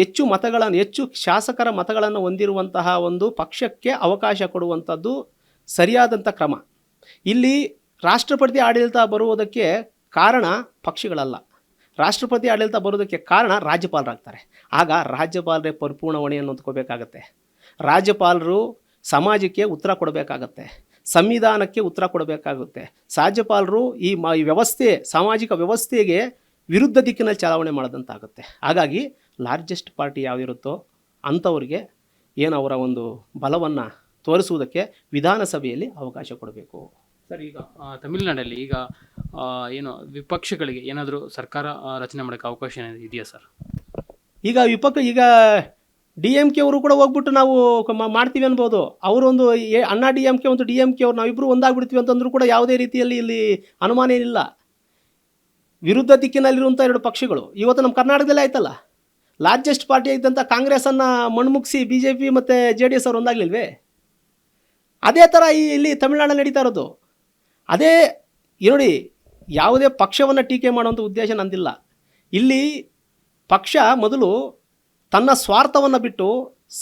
[SPEAKER 2] ಹೆಚ್ಚು ಶಾಸಕರ ಮತಗಳನ್ನು ಹೊಂದಿರುವಂತಹ ಒಂದು ಪಕ್ಷಕ್ಕೆ ಅವಕಾಶ ಕೊಡುವಂಥದ್ದು ಸರಿಯಾದಂಥ ಕ್ರಮ. ಇಲ್ಲಿ ರಾಷ್ಟ್ರಪತಿ ಆಡಳಿತ ಬರುವುದಕ್ಕೆ ಕಾರಣ ಪಕ್ಷಗಳಲ್ಲ, ರಾಷ್ಟ್ರಪತಿ ಆಡಳಿತ ಬರೋದಕ್ಕೆ ಕಾರಣ ರಾಜ್ಯಪಾಲರಾಗ್ತಾರೆ. ಆಗ ರಾಜ್ಯಪಾಲರೇ ಪರಿಪೂರ್ಣ ಹೊಣೆಯನ್ನು ಹೊಂದ್ಕೋಬೇಕಾಗತ್ತೆ. ರಾಜ್ಯಪಾಲರು ಸಮಾಜಕ್ಕೆ ಉತ್ತರ ಕೊಡಬೇಕಾಗತ್ತೆ, ಸಂವಿಧಾನಕ್ಕೆ ಉತ್ತರ ಕೊಡಬೇಕಾಗುತ್ತೆ. ರಾಜ್ಯಪಾಲರು ಈ ವ್ಯವಸ್ಥೆ, ಸಾಮಾಜಿಕ ವ್ಯವಸ್ಥೆಗೆ ವಿರುದ್ಧ ದಿಕ್ಕಿನಲ್ಲಿ ಚಲಾವಣೆ ಮಾಡೋದಂತಾಗುತ್ತೆ. ಹಾಗಾಗಿ ಲಾರ್ಜೆಸ್ಟ್ ಪಾರ್ಟಿ ಯಾವುದಿರುತ್ತೋ ಅಂಥವ್ರಿಗೆ ಏನು ಅವರ ಒಂದು ಬಲವನ್ನು ತೋರಿಸುವುದಕ್ಕೆ ವಿಧಾನಸಭೆಯಲ್ಲಿ ಅವಕಾಶ ಕೊಡಬೇಕು.
[SPEAKER 1] ಸರ್, ಈಗ ತಮಿಳುನಾಡಲ್ಲಿ ಈಗ ಏನು ವಿಪಕ್ಷಗಳಿಗೆ ಏನಾದರೂ ಸರ್ಕಾರ ರಚನೆ ಮಾಡೋಕ್ಕೆ ಅವಕಾಶ ಇದೆಯಾ ಸರ್?
[SPEAKER 2] ಈಗ DMK ಅವರು ಕೂಡ ಹೋಗ್ಬಿಟ್ಟು ನಾವು ಮಾಡ್ತೀವಿ ಅನ್ಬೋದು. ಅವರೊಂದು ಅಣ್ಣಾ DMK ಒಂದು DMK ಅವರು ನಾವಿಬ್ಬರು ಒಂದಾಗ್ಬಿಡ್ತೀವಿ ಅಂತಂದ್ರೂ ಕೂಡ ಯಾವುದೇ ರೀತಿಯಲ್ಲಿ ಇಲ್ಲಿ ಅನುಮಾನ ಏನಿಲ್ಲ. ವಿರುದ್ಧ ದಿಕ್ಕಿನಲ್ಲಿರುವಂಥ 2 ಪಕ್ಷಗಳು ಇವತ್ತು ನಮ್ಮ ಕರ್ನಾಟಕದಲ್ಲೇ ಆಯ್ತಲ್ಲ. ಲಾರ್ಜೆಸ್ಟ್ ಪಾರ್ಟಿ ಇದ್ದಂಥ ಕಾಂಗ್ರೆಸ್ಸನ್ನು ಮಣ್ಮುಗಿಸಿ BJP ಮತ್ತು JDS ಅವರು ಒಂದಾಗಲಿಲ್ವೇ? ಅದೇ ಥರ ಇಲ್ಲಿ ತಮಿಳುನಾಡಲ್ಲಿ ನಡೀತಾ ಇರೋದು. ಅದೇ ನೋಡಿ, ಯಾವುದೇ ಪಕ್ಷವನ್ನು ಟೀಕೆ ಮಾಡುವಂಥ ಉದ್ದೇಶ ನಂದಿಲ್ಲ. ಇಲ್ಲಿ ಪಕ್ಷ ಮೊದಲು ತನ್ನ ಸ್ವಾರ್ಥವನ್ನು ಬಿಟ್ಟು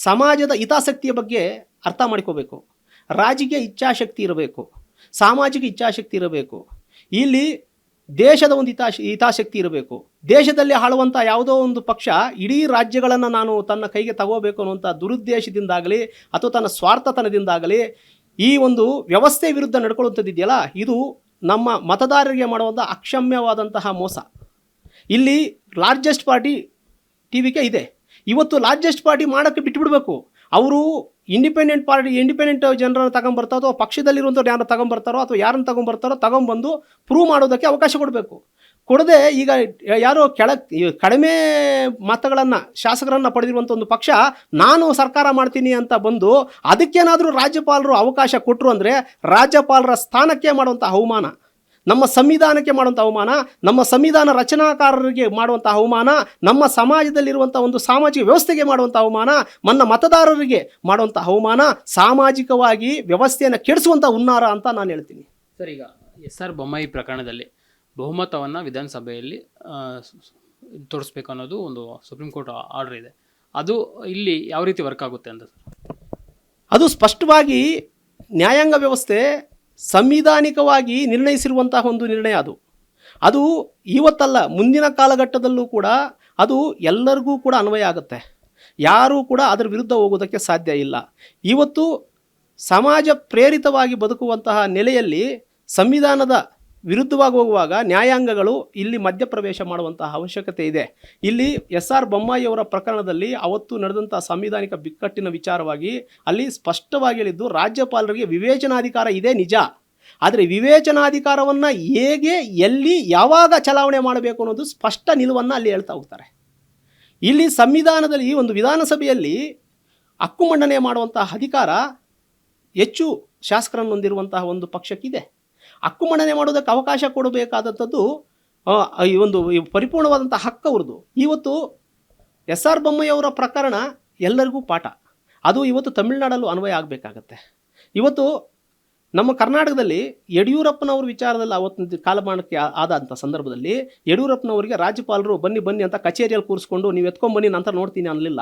[SPEAKER 2] ಸಮಾಜದ ಹಿತಾಸಕ್ತಿಯ ಬಗ್ಗೆ ಅರ್ಥ ಮಾಡ್ಕೋಬೇಕು. ರಾಜಕೀಯ ಇಚ್ಛಾಶಕ್ತಿ ಇರಬೇಕು, ಸಾಮಾಜಿಕ ಇಚ್ಛಾಶಕ್ತಿ ಇರಬೇಕು. ಇಲ್ಲಿ ದೇಶದ ಒಂದು ಹಿತಾಸಕ್ತಿ ಇರಬೇಕು. ದೇಶದಲ್ಲಿ ಆಳುವಂಥ ಯಾವುದೋ ಒಂದು ಪಕ್ಷ ಇಡೀ ರಾಜ್ಯಗಳನ್ನು ನಾನು ತನ್ನ ಕೈಗೆ ತಗೋಬೇಕು ಅನ್ನುವಂಥ ದುರುದ್ದೇಶದಿಂದಾಗಲಿ ಅಥವಾ ತನ್ನ ಸ್ವಾರ್ಥತನದಿಂದಾಗಲಿ ಈ ಒಂದು ವ್ಯವಸ್ಥೆ ವಿರುದ್ಧ ನಡ್ಕೊಳ್ಳುವಂಥದ್ದಿದೆಯಲ್ಲ, ಇದು ನಮ್ಮ ಮತದಾರರಿಗೆ ಮಾಡುವಂಥ ಅಕ್ಷಮ್ಯವಾದಂತಹ ಮೋಸ. ಇಲ್ಲಿ ಲಾರ್ಜೆಸ್ಟ್ ಪಾರ್ಟಿ TVK ಇದೆ. ಇವತ್ತು ಲಾರ್ಜೆಸ್ಟ್ ಪಾರ್ಟಿ ಮಾಡೋಕ್ಕೆ ಬಿಟ್ಟುಬಿಡಬೇಕು. ಅವರು ಇಂಡಿಪೆಂಡೆಂಟ್ ಜನರನ್ನು ತಗೊಂಬರ್ತಾರೋ ಅಥವಾ ಪಕ್ಷದಲ್ಲಿರುವಂಥವ್ರು ಯಾರನ್ನ ತಗೊಂಬರ್ತಾರೋ ಅಥವಾ ಯಾರನ್ನು ತಗೊಂಬಂದು ಪ್ರೂವ್ ಮಾಡೋದಕ್ಕೆ ಅವಕಾಶ ಕೊಡಬೇಕು. ಕೊಡದೆ ಈಗ ಯಾರೋ ಕಡಿಮೆ ಮತಗಳನ್ನು ಶಾಸಕರನ್ನು ಪಡೆದಿರುವಂಥ ಒಂದು ಪಕ್ಷ ನಾನು ಸರ್ಕಾರ ಮಾಡ್ತೀನಿ ಅಂತ ಬಂದು ಅದಕ್ಕೇನಾದರೂ ರಾಜ್ಯಪಾಲರು ಅವಕಾಶ ಕೊಟ್ಟರು ಅಂದರೆ ರಾಜ್ಯಪಾಲರ ಸ್ಥಾನಕ್ಕೆ ಮಾಡುವಂಥ ಅವಮಾನ, ನಮ್ಮ ಸಂವಿಧಾನಕ್ಕೆ ಮಾಡುವಂಥ ಅವಮಾನ, ನಮ್ಮ ಸಂವಿಧಾನ ರಚನಾಕಾರರಿಗೆ ಮಾಡುವಂಥ ಅವಮಾನ, ನಮ್ಮ ಸಮಾಜದಲ್ಲಿರುವಂಥ ಒಂದು ಸಾಮಾಜಿಕ ವ್ಯವಸ್ಥೆಗೆ ಮಾಡುವಂಥ ಅವಮಾನ, ನನ್ನ ಮತದಾರರಿಗೆ ಮಾಡುವಂಥ ಅವಮಾನ, ಸಾಮಾಜಿಕವಾಗಿ ವ್ಯವಸ್ಥೆಯನ್ನು ಕೆಡಿಸುವಂಥ ಹುನ್ನಾರ ಅಂತ ನಾನು ಹೇಳ್ತೀನಿ.
[SPEAKER 1] ಸರ್, ಈಗ ಎಸ್ ಆರ್ ಬೊಮ್ಮಾಯಿ ಪ್ರಕರಣದಲ್ಲಿ ಬಹುಮತವನ್ನು ವಿಧಾನಸಭೆಯಲ್ಲಿ ತೋರಿಸ್ಬೇಕು ಅನ್ನೋದು ಒಂದು ಸುಪ್ರೀಂ ಕೋರ್ಟ್ ಆರ್ಡರ್ ಇದೆ. ಅದು ಇಲ್ಲಿ ಯಾವ ರೀತಿ ವರ್ಕ್ ಆಗುತ್ತೆ ಅಂತ ಸರ್?
[SPEAKER 2] ಅದು ಸ್ಪಷ್ಟವಾಗಿ ನ್ಯಾಯಾಂಗ ವ್ಯವಸ್ಥೆ ಸಂವಿಧಾನಿಕವಾಗಿ ನಿರ್ಣಯಿಸಿರುವಂತಹ ಒಂದು ನಿರ್ಣಯ. ಅದು ಇವತ್ತಲ್ಲ, ಮುಂದಿನ ಕಾಲಘಟ್ಟದಲ್ಲೂ ಕೂಡ ಅದು ಎಲ್ಲರಿಗೂ ಕೂಡ ಅನ್ವಯ ಆಗುತ್ತೆ. ಯಾರೂ ಕೂಡ ಅದರ ವಿರುದ್ಧ ಹೋಗೋದಕ್ಕೆ ಸಾಧ್ಯ ಇಲ್ಲ. ಇವತ್ತು ಸಮಾಜ ಪ್ರೇರಿತವಾಗಿ ಬದುಕುವಂತಹ ನೆಲೆಯಲ್ಲಿ ಸಂವಿಧಾನದ ವಿರುದ್ಧವಾಗಿ ಹೋಗುವಾಗ ನ್ಯಾಯಾಂಗಗಳು ಇಲ್ಲಿ ಮಧ್ಯಪ್ರವೇಶ ಮಾಡುವಂತಹ ಅವಶ್ಯಕತೆ ಇದೆ. ಇಲ್ಲಿ ಎಸ್ ಆರ್ ಬೊಮ್ಮಾಯಿಯವರ ಪ್ರಕರಣದಲ್ಲಿ ಅವತ್ತು ನಡೆದಂಥ ಸಂವಿಧಾನಿಕ ಬಿಕ್ಕಟ್ಟಿನ ವಿಚಾರವಾಗಿ ಅಲ್ಲಿ ಸ್ಪಷ್ಟವಾಗಿ ಹೇಳಿದ್ದು, ರಾಜ್ಯಪಾಲರಿಗೆ ವಿವೇಚನಾಧಿಕಾರ ಇದೆ ನಿಜ, ಆದರೆ ವಿವೇಚನಾಧಿಕಾರವನ್ನು ಹೇಗೆ, ಎಲ್ಲಿ, ಯಾವಾಗ ಚಲಾವಣೆ ಮಾಡಬೇಕು ಅನ್ನೋದು ಸ್ಪಷ್ಟ ನಿಲುವನ್ನು ಅಲ್ಲಿ ಹೇಳ್ತಾ ಹೋಗ್ತಾರೆ. ಇಲ್ಲಿ ಸಂವಿಧಾನದಲ್ಲಿ ಒಂದು ವಿಧಾನಸಭೆಯಲ್ಲಿ ಹಕ್ಕು ಮಂಡನೆ ಮಾಡುವಂತಹ ಅಧಿಕಾರ ಹೆಚ್ಚು ಶಾಸಕರನ್ನು ಹೊಂದಿರುವಂತಹ ಒಂದು ಪಕ್ಷಕ್ಕಿದೆ. ಹಕ್ಕು ಮಂಡನೆ ಮಾಡೋದಕ್ಕೆ ಅವಕಾಶ ಕೊಡಬೇಕಾದಂಥದ್ದು ಈ ಒಂದು ಪರಿಪೂರ್ಣವಾದಂಥ ಹಕ್ಕು ಅವ್ರದ್ದು. ಇವತ್ತು ಎಸ್ ಆರ್ ಬೊಮ್ಮಾಯಿಯವರ ಪ್ರಕರಣ ಎಲ್ಲರಿಗೂ ಪಾಠ. ಅದು ಇವತ್ತು ತಮಿಳುನಾಡಲ್ಲೂ ಅನ್ವಯ ಆಗಬೇಕಾಗತ್ತೆ. ಇವತ್ತು ನಮ್ಮ ಕರ್ನಾಟಕದಲ್ಲಿ ಯಡಿಯೂರಪ್ಪನವ್ರ ವಿಚಾರದಲ್ಲಿ ಅವತ್ತು ಕಾಲಮಾನಕ್ಕೆ ಆದಂಥ ಸಂದರ್ಭದಲ್ಲಿ ಯಡಿಯೂರಪ್ಪನವರಿಗೆ ರಾಜ್ಯಪಾಲರು ಬನ್ನಿ ಅಂತ ಕಚೇರಿಯಲ್ಲಿ ಕೂರಿಸ್ಕೊಂಡು ನೀವು ಎತ್ಕೊಂಡ್ಬನ್ನಿ ನಂತರ ನೋಡ್ತೀನಿ ಅನ್ನಲಿಲ್ಲ.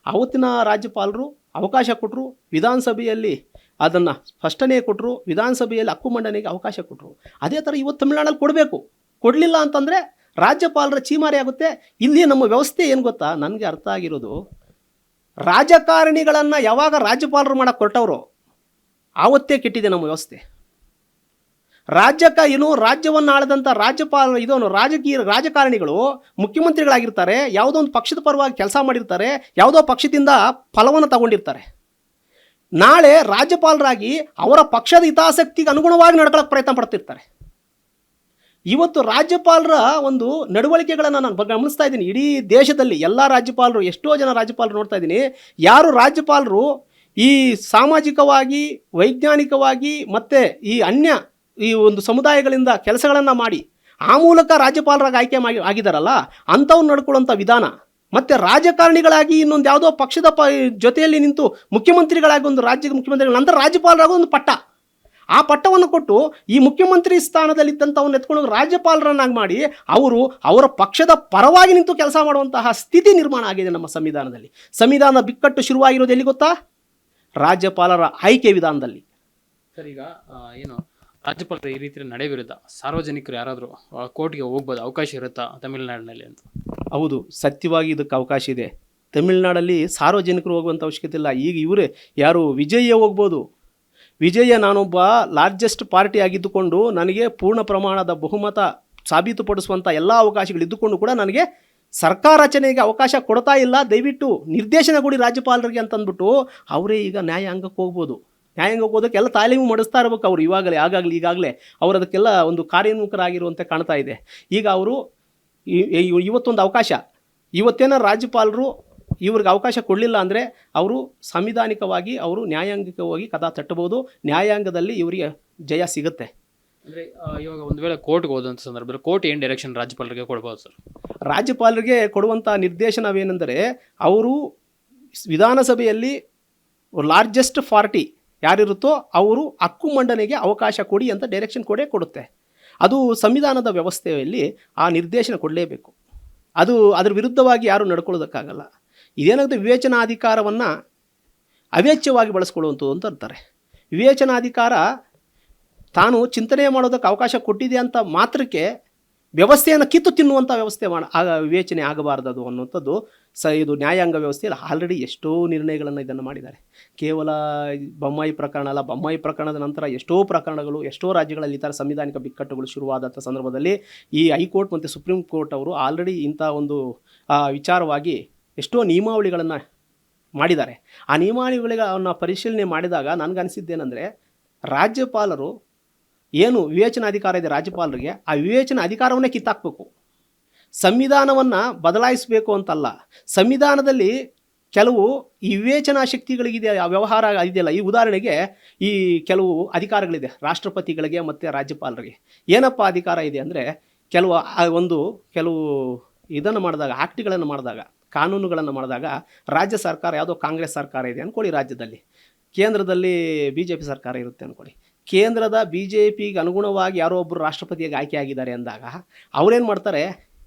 [SPEAKER 2] ಆವತ್ತಿನ ರಾಜ್ಯಪಾಲರು ಅವಕಾಶ ಕೊಟ್ಟರು, ವಿಧಾನಸಭೆಯಲ್ಲಿ ಅದನ್ನು ಸ್ಪಷ್ಟನೆ ಕೊಟ್ಟರು, ವಿಧಾನಸಭೆಯಲ್ಲಿ ಹಕ್ಕು ಮಂಡನೆಗೆ ಅವಕಾಶ ಕೊಟ್ಟರು. ಅದೇ ಥರ ಇವತ್ತು ತಮಿಳುನಾಡಲ್ಲಿ ಕೊಡಬೇಕು. ಕೊಡಲಿಲ್ಲ ಅಂತಂದರೆ ರಾಜ್ಯಪಾಲರ ಚೀಮಾರಿ ಆಗುತ್ತೆ. ಇಲ್ಲಿ ನಮ್ಮ ವ್ಯವಸ್ಥೆ ಏನು ಗೊತ್ತಾ, ನನಗೆ ಅರ್ಥ ಆಗಿರೋದು, ರಾಜಕಾರಣಿಗಳನ್ನು ಯಾವಾಗ ರಾಜ್ಯಪಾಲರು ಮಾಡೋಕ್ಕೆ ಹೊರಟವರು ಆವತ್ತೇ ಕೆಟ್ಟಿದೆ ನಮ್ಮ ವ್ಯವಸ್ಥೆ. ರಾಜ್ಯವನ್ನು ಆಳದಂಥ ರಾಜಕಾರಣಿಗಳು ಮುಖ್ಯಮಂತ್ರಿಗಳಾಗಿರ್ತಾರೆ, ಯಾವುದೋ ಒಂದು ಪಕ್ಷದ ಪರವಾಗಿ ಕೆಲಸ ಮಾಡಿರ್ತಾರೆ, ಯಾವುದೋ ಪಕ್ಷದಿಂದ ಫಲವನ್ನು ತಗೊಂಡಿರ್ತಾರೆ. ನಾಳೆ ರಾಜ್ಯಪಾಲರಾಗಿ ಅವರ ಪಕ್ಷದ ಹಿತಾಸಕ್ತಿಗೆ ಅನುಗುಣವಾಗಿ ನಡ್ಕೊಳ್ಳೋಕೆ ಪ್ರಯತ್ನ ಪಡ್ತಿರ್ತಾರೆ. ಇವತ್ತು ರಾಜ್ಯಪಾಲರ ಒಂದು ನಡವಳಿಕೆಗಳನ್ನು ನಾನು ಗಮನಿಸ್ತಾ ಇದ್ದೀನಿ. ಇಡೀ ದೇಶದಲ್ಲಿ ಎಲ್ಲ ರಾಜ್ಯಪಾಲರು, ಎಷ್ಟೋ ಜನ ರಾಜ್ಯಪಾಲರು ನೋಡ್ತಾ ಇದ್ದೀನಿ. ಯಾರು ರಾಜ್ಯಪಾಲರು ಈ ಸಾಮಾಜಿಕವಾಗಿ, ವೈಜ್ಞಾನಿಕವಾಗಿ ಮತ್ತು ಈ ಒಂದು ಸಮುದಾಯಗಳಿಂದ ಕೆಲಸಗಳನ್ನು ಮಾಡಿ ಆ ಮೂಲಕ ರಾಜ್ಯಪಾಲರಾಗಿ ಆಯ್ಕೆ ಆಗಿದ್ದಾರಲ್ಲ, ಅಂಥವ್ರು ನಡ್ಕೊಳ್ಳೋಂಥ ವಿಧಾನ, ಮತ್ತು ರಾಜಕಾರಣಿಗಳಾಗಿ ಇನ್ನೊಂದು ಯಾವುದೋ ಪಕ್ಷದ ಜೊತೆಯಲ್ಲಿ ನಿಂತು ಮುಖ್ಯಮಂತ್ರಿಗಳಾಗಿ ಒಂದು ರಾಜ್ಯದ ಮುಖ್ಯಮಂತ್ರಿಗಳ ನಂತರ ರಾಜ್ಯಪಾಲರಾಗಿ ಒಂದು ಪಟ್ಟ, ಆ ಪಟ್ಟವನ್ನು ಕೊಟ್ಟು ಈ ಮುಖ್ಯಮಂತ್ರಿ ಸ್ಥಾನದಲ್ಲಿದ್ದಂಥವ್ನು ಎತ್ಕೊಂಡು ರಾಜ್ಯಪಾಲರನ್ನಾಗಿ ಮಾಡಿ ಅವರ ಪಕ್ಷದ ಪರವಾಗಿ ನಿಂತು ಕೆಲಸ ಮಾಡುವಂತಹ ಸ್ಥಿತಿ ನಿರ್ಮಾಣ ಆಗಿದೆ ನಮ್ಮ ಸಂವಿಧಾನದಲ್ಲಿ. ಸಂವಿಧಾನ ಬಿಕ್ಕಟ್ಟು ಶುರುವಾಗಿರೋದು ಎಲ್ಲಿ ಗೊತ್ತಾ? ರಾಜ್ಯಪಾಲರ ಆಯ್ಕೆ ವಿಧಾನದಲ್ಲಿ.
[SPEAKER 1] ಸರ್, ಈಗ ಏನು ರಾಜ್ಯಪಾಲರ ಈ ರೀತಿ ನಡೆ ವಿರುದ್ಧ ಸಾರ್ವಜನಿಕರು ಯಾರಾದರೂ ಕೋರ್ಟ್ಗೆ ಹೋಗ್ಬೋದು, ಅವಕಾಶ ಇರುತ್ತಾ ತಮಿಳುನಾಡಿನಲ್ಲಿ ಅಂತ?
[SPEAKER 2] ಹೌದು, ಸತ್ಯವಾಗಿ ಇದಕ್ಕೆ ಅವಕಾಶ ಇದೆ. ತಮಿಳುನಾಡಲ್ಲಿ ಸಾರ್ವಜನಿಕರು ಹೋಗುವಂಥ ಅವಶ್ಯಕತೆ ಇಲ್ಲ. ಈಗ ಇವರೇ ಯಾರು ವಿಜಯ ಹೋಗ್ಬೋದು. ವಿಜಯ, ನಾನೊಬ್ಬ ಲಾರ್ಜೆಸ್ಟ್ ಪಾರ್ಟಿ ಆಗಿದ್ದುಕೊಂಡು ನನಗೆ ಪೂರ್ಣ ಪ್ರಮಾಣದ ಬಹುಮತ ಸಾಬೀತುಪಡಿಸುವಂಥ ಎಲ್ಲ ಅವಕಾಶಗಳಿದ್ದುಕೊಂಡು ಕೂಡ ನನಗೆ ಸರ್ಕಾರ ರಚನೆಗೆ ಅವಕಾಶ ಕೊಡ್ತಾ ಇಲ್ಲ, ದಯವಿಟ್ಟು ನಿರ್ದೇಶನ ಕೊಡಿ ರಾಜ್ಯಪಾಲರಿಗೆ ಅಂತಂದ್ಬಿಟ್ಟು ಅವರೇ ಈಗ ನ್ಯಾಯಾಂಗಕ್ಕೆ ಹೋಗ್ಬೋದು. ನ್ಯಾಯಾಂಗಕ್ಕೆ ಹೋಗೋದಕ್ಕೆ ಎಲ್ಲ ತಾಲೀಮು ಮಾಡಿಸ್ತಾ ಇರ್ಬೇಕು ಅವರು. ಈಗಾಗಲೇ ಅವರು ಅದಕ್ಕೆಲ್ಲ ಒಂದು ಕಾರ್ಯೋನ್ಮುಖರಾಗಿರುವಂತೆ ಕಾಣ್ತಾ ಇದೆ. ಈಗ ಅವರು ಇವತ್ತೊಂದು ಅವಕಾಶ, ಇವತ್ತೇನಾರು ರಾಜ್ಯಪಾಲರು ಇವ್ರಿಗೆ ಅವಕಾಶ ಕೊಡಲಿಲ್ಲ ಅಂದರೆ ಅವರು ಸಂವಿಧಾನಿಕವಾಗಿ ಅವರು ನ್ಯಾಯಾಂಗಕ್ಕೆ ಹೋಗಿ ಕದಾ ತಟ್ಟಬಹುದು. ನ್ಯಾಯಾಂಗದಲ್ಲಿ ಇವರಿಗೆ ಜಯ ಸಿಗುತ್ತೆ.
[SPEAKER 1] ಅಂದರೆ ಇವಾಗ ಒಂದು ವೇಳೆ ಕೋರ್ಟ್ಗೆ ಹೋದಂಥ ಸಂದರ್ಭದಲ್ಲಿ ಕೋರ್ಟ್ ಏನು ಡೈರೆಕ್ಷನ್ ರಾಜ್ಯಪಾಲರಿಗೆ ಕೊಡ್ಬೋದು ಸರ್?
[SPEAKER 2] ರಾಜ್ಯಪಾಲರಿಗೆ ಕೊಡುವಂಥ ನಿರ್ದೇಶನವೇನೆಂದರೆ, ಅವರು ವಿಧಾನಸಭೆಯಲ್ಲಿ ಲಾರ್ಜೆಸ್ಟ್ ಪಾರ್ಟಿ ಯಾರಿರುತ್ತೋ ಅವರು ಹಕ್ಕು ಮಂಡನೆಗೆ ಅವಕಾಶ ಕೊಡಿ ಅಂತ ಡೈರೆಕ್ಷನ್ ಕೊಡುತ್ತೆ. ಅದು ಸಂವಿಧಾನದ ವ್ಯವಸ್ಥೆಯಲ್ಲಿ ಆ ನಿರ್ದೇಶನ ಕೊಡಲೇಬೇಕು. ಅದರ ವಿರುದ್ಧವಾಗಿ ಯಾರು ನಡ್ಕೊಳ್ಳೋದಕ್ಕಾಗಲ್ಲ. ಇದೇನಾಗುತ್ತೆ, ವಿವೇಚನಾಧಿಕಾರವನ್ನು ಅವೇಚ್ಯವಾಗಿ ಬಳಸ್ಕೊಳ್ಳುವಂಥದ್ದು ಅಂತ ಅಂತಾರೆ. ವಿವೇಚನಾಧಿಕಾರ ತಾನು ಚಿಂತನೆ ಮಾಡೋದಕ್ಕೆ ಅವಕಾಶ ಕೊಟ್ಟಿದೆ ಅಂತ ಮಾತ್ರಕ್ಕೆ ವ್ಯವಸ್ಥೆಯನ್ನು ಕಿತ್ತು ತಿನ್ನುವಂಥ ವ್ಯವಸ್ಥೆ ವಿವೇಚನೆ ಆಗಬಾರ್ದು ಅನ್ನುವಂಥದ್ದು ಇದು ನ್ಯಾಯಾಂಗ ವ್ಯವಸ್ಥೆಯಲ್ಲಿ ಆಲ್ರೆಡಿ ಎಷ್ಟೋ ನಿರ್ಣಯಗಳನ್ನು ಇದನ್ನು ಮಾಡಿದ್ದಾರೆ. ಕೇವಲ ಬೊಮ್ಮಾಯಿ ಪ್ರಕರಣ ಅಲ್ಲ, ಬೊಮ್ಮಾಯಿ ಪ್ರಕರಣದ ನಂತರ ಎಷ್ಟೋ ಪ್ರಕರಣಗಳು, ಎಷ್ಟೋ ರಾಜ್ಯಗಳಲ್ಲಿ ಈ ಥರ ಸಂವಿಧಾನಿಕ ಬಿಕ್ಕಟ್ಟುಗಳು ಶುರುವಾದಂಥ ಸಂದರ್ಭದಲ್ಲಿ ಈ ಹೈಕೋರ್ಟ್ ಮತ್ತು ಸುಪ್ರೀಂ ಕೋರ್ಟ್ ಅವರು ಆಲ್ರೆಡಿ ಇಂಥ ಒಂದು ವಿಚಾರವಾಗಿ ಎಷ್ಟೋ ನಿಯಮಾವಳಿಗಳನ್ನು ಮಾಡಿದ್ದಾರೆ. ಆ ನಿಯಮಾವಳಿಗಳನ್ನು ಪರಿಶೀಲನೆ ಮಾಡಿದಾಗ ನನಗನ್ನಿಸಿದ್ದೇನೆಂದರೆ, ರಾಜ್ಯಪಾಲರು ಏನು ವಿವೇಚನಾಧಿಕಾರ ಇದೆ ರಾಜ್ಯಪಾಲರಿಗೆ, ಆ ವಿವೇಚನಾ ಅಧಿಕಾರವನ್ನೇ ಕಿತ್ತಾಕಬೇಕು. ಸಂವಿಧಾನವನ್ನು ಬದಲಾಯಿಸಬೇಕು ಅಂತಲ್ಲ. ಸಂವಿಧಾನದಲ್ಲಿ ಕೆಲವು ಈ ವಿವೇಚನಾ ಶಕ್ತಿಗಳಿಗಿದೆ, ಆ ವ್ಯವಹಾರ ಇದೆಯಲ್ಲ. ಈ ಉದಾಹರಣೆಗೆ ಈ ಕೆಲವು ಅಧಿಕಾರಗಳಿದೆ ರಾಷ್ಟ್ರಪತಿಗಳಿಗೆ ಮತ್ತು ರಾಜ್ಯಪಾಲರಿಗೆ. ಏನಪ್ಪ ಅಧಿಕಾರ ಇದೆ ಅಂದರೆ, ಕೆಲವು ಇದನ್ನು ಮಾಡಿದಾಗ, ಆ್ಯಕ್ಟ್ಗಳನ್ನು ಮಾಡಿದಾಗ, ಕಾನೂನುಗಳನ್ನು ಮಾಡಿದಾಗ, ರಾಜ್ಯ ಸರ್ಕಾರ ಯಾವುದೋ ಕಾಂಗ್ರೆಸ್ ಸರ್ಕಾರ ಇದೆ ಅಂದ್ಕೊಳ್ಳಿ, ರಾಜ್ಯದಲ್ಲಿ ಕೇಂದ್ರದಲ್ಲಿ BJP ಸರ್ಕಾರ ಇರುತ್ತೆ ಅಂದ್ಕೊಳ್ಳಿ. ಕೇಂದ್ರದ BJPಗೆ ಅನುಗುಣವಾಗಿ ಯಾರೋ ಒಬ್ಬರು ರಾಷ್ಟ್ರಪತಿಯಾಗಿ ಆಯ್ಕೆ ಆಗಿದ್ದಾರೆ ಅಂದಾಗ ಅವರೇನು ಮಾಡ್ತಾರೆ,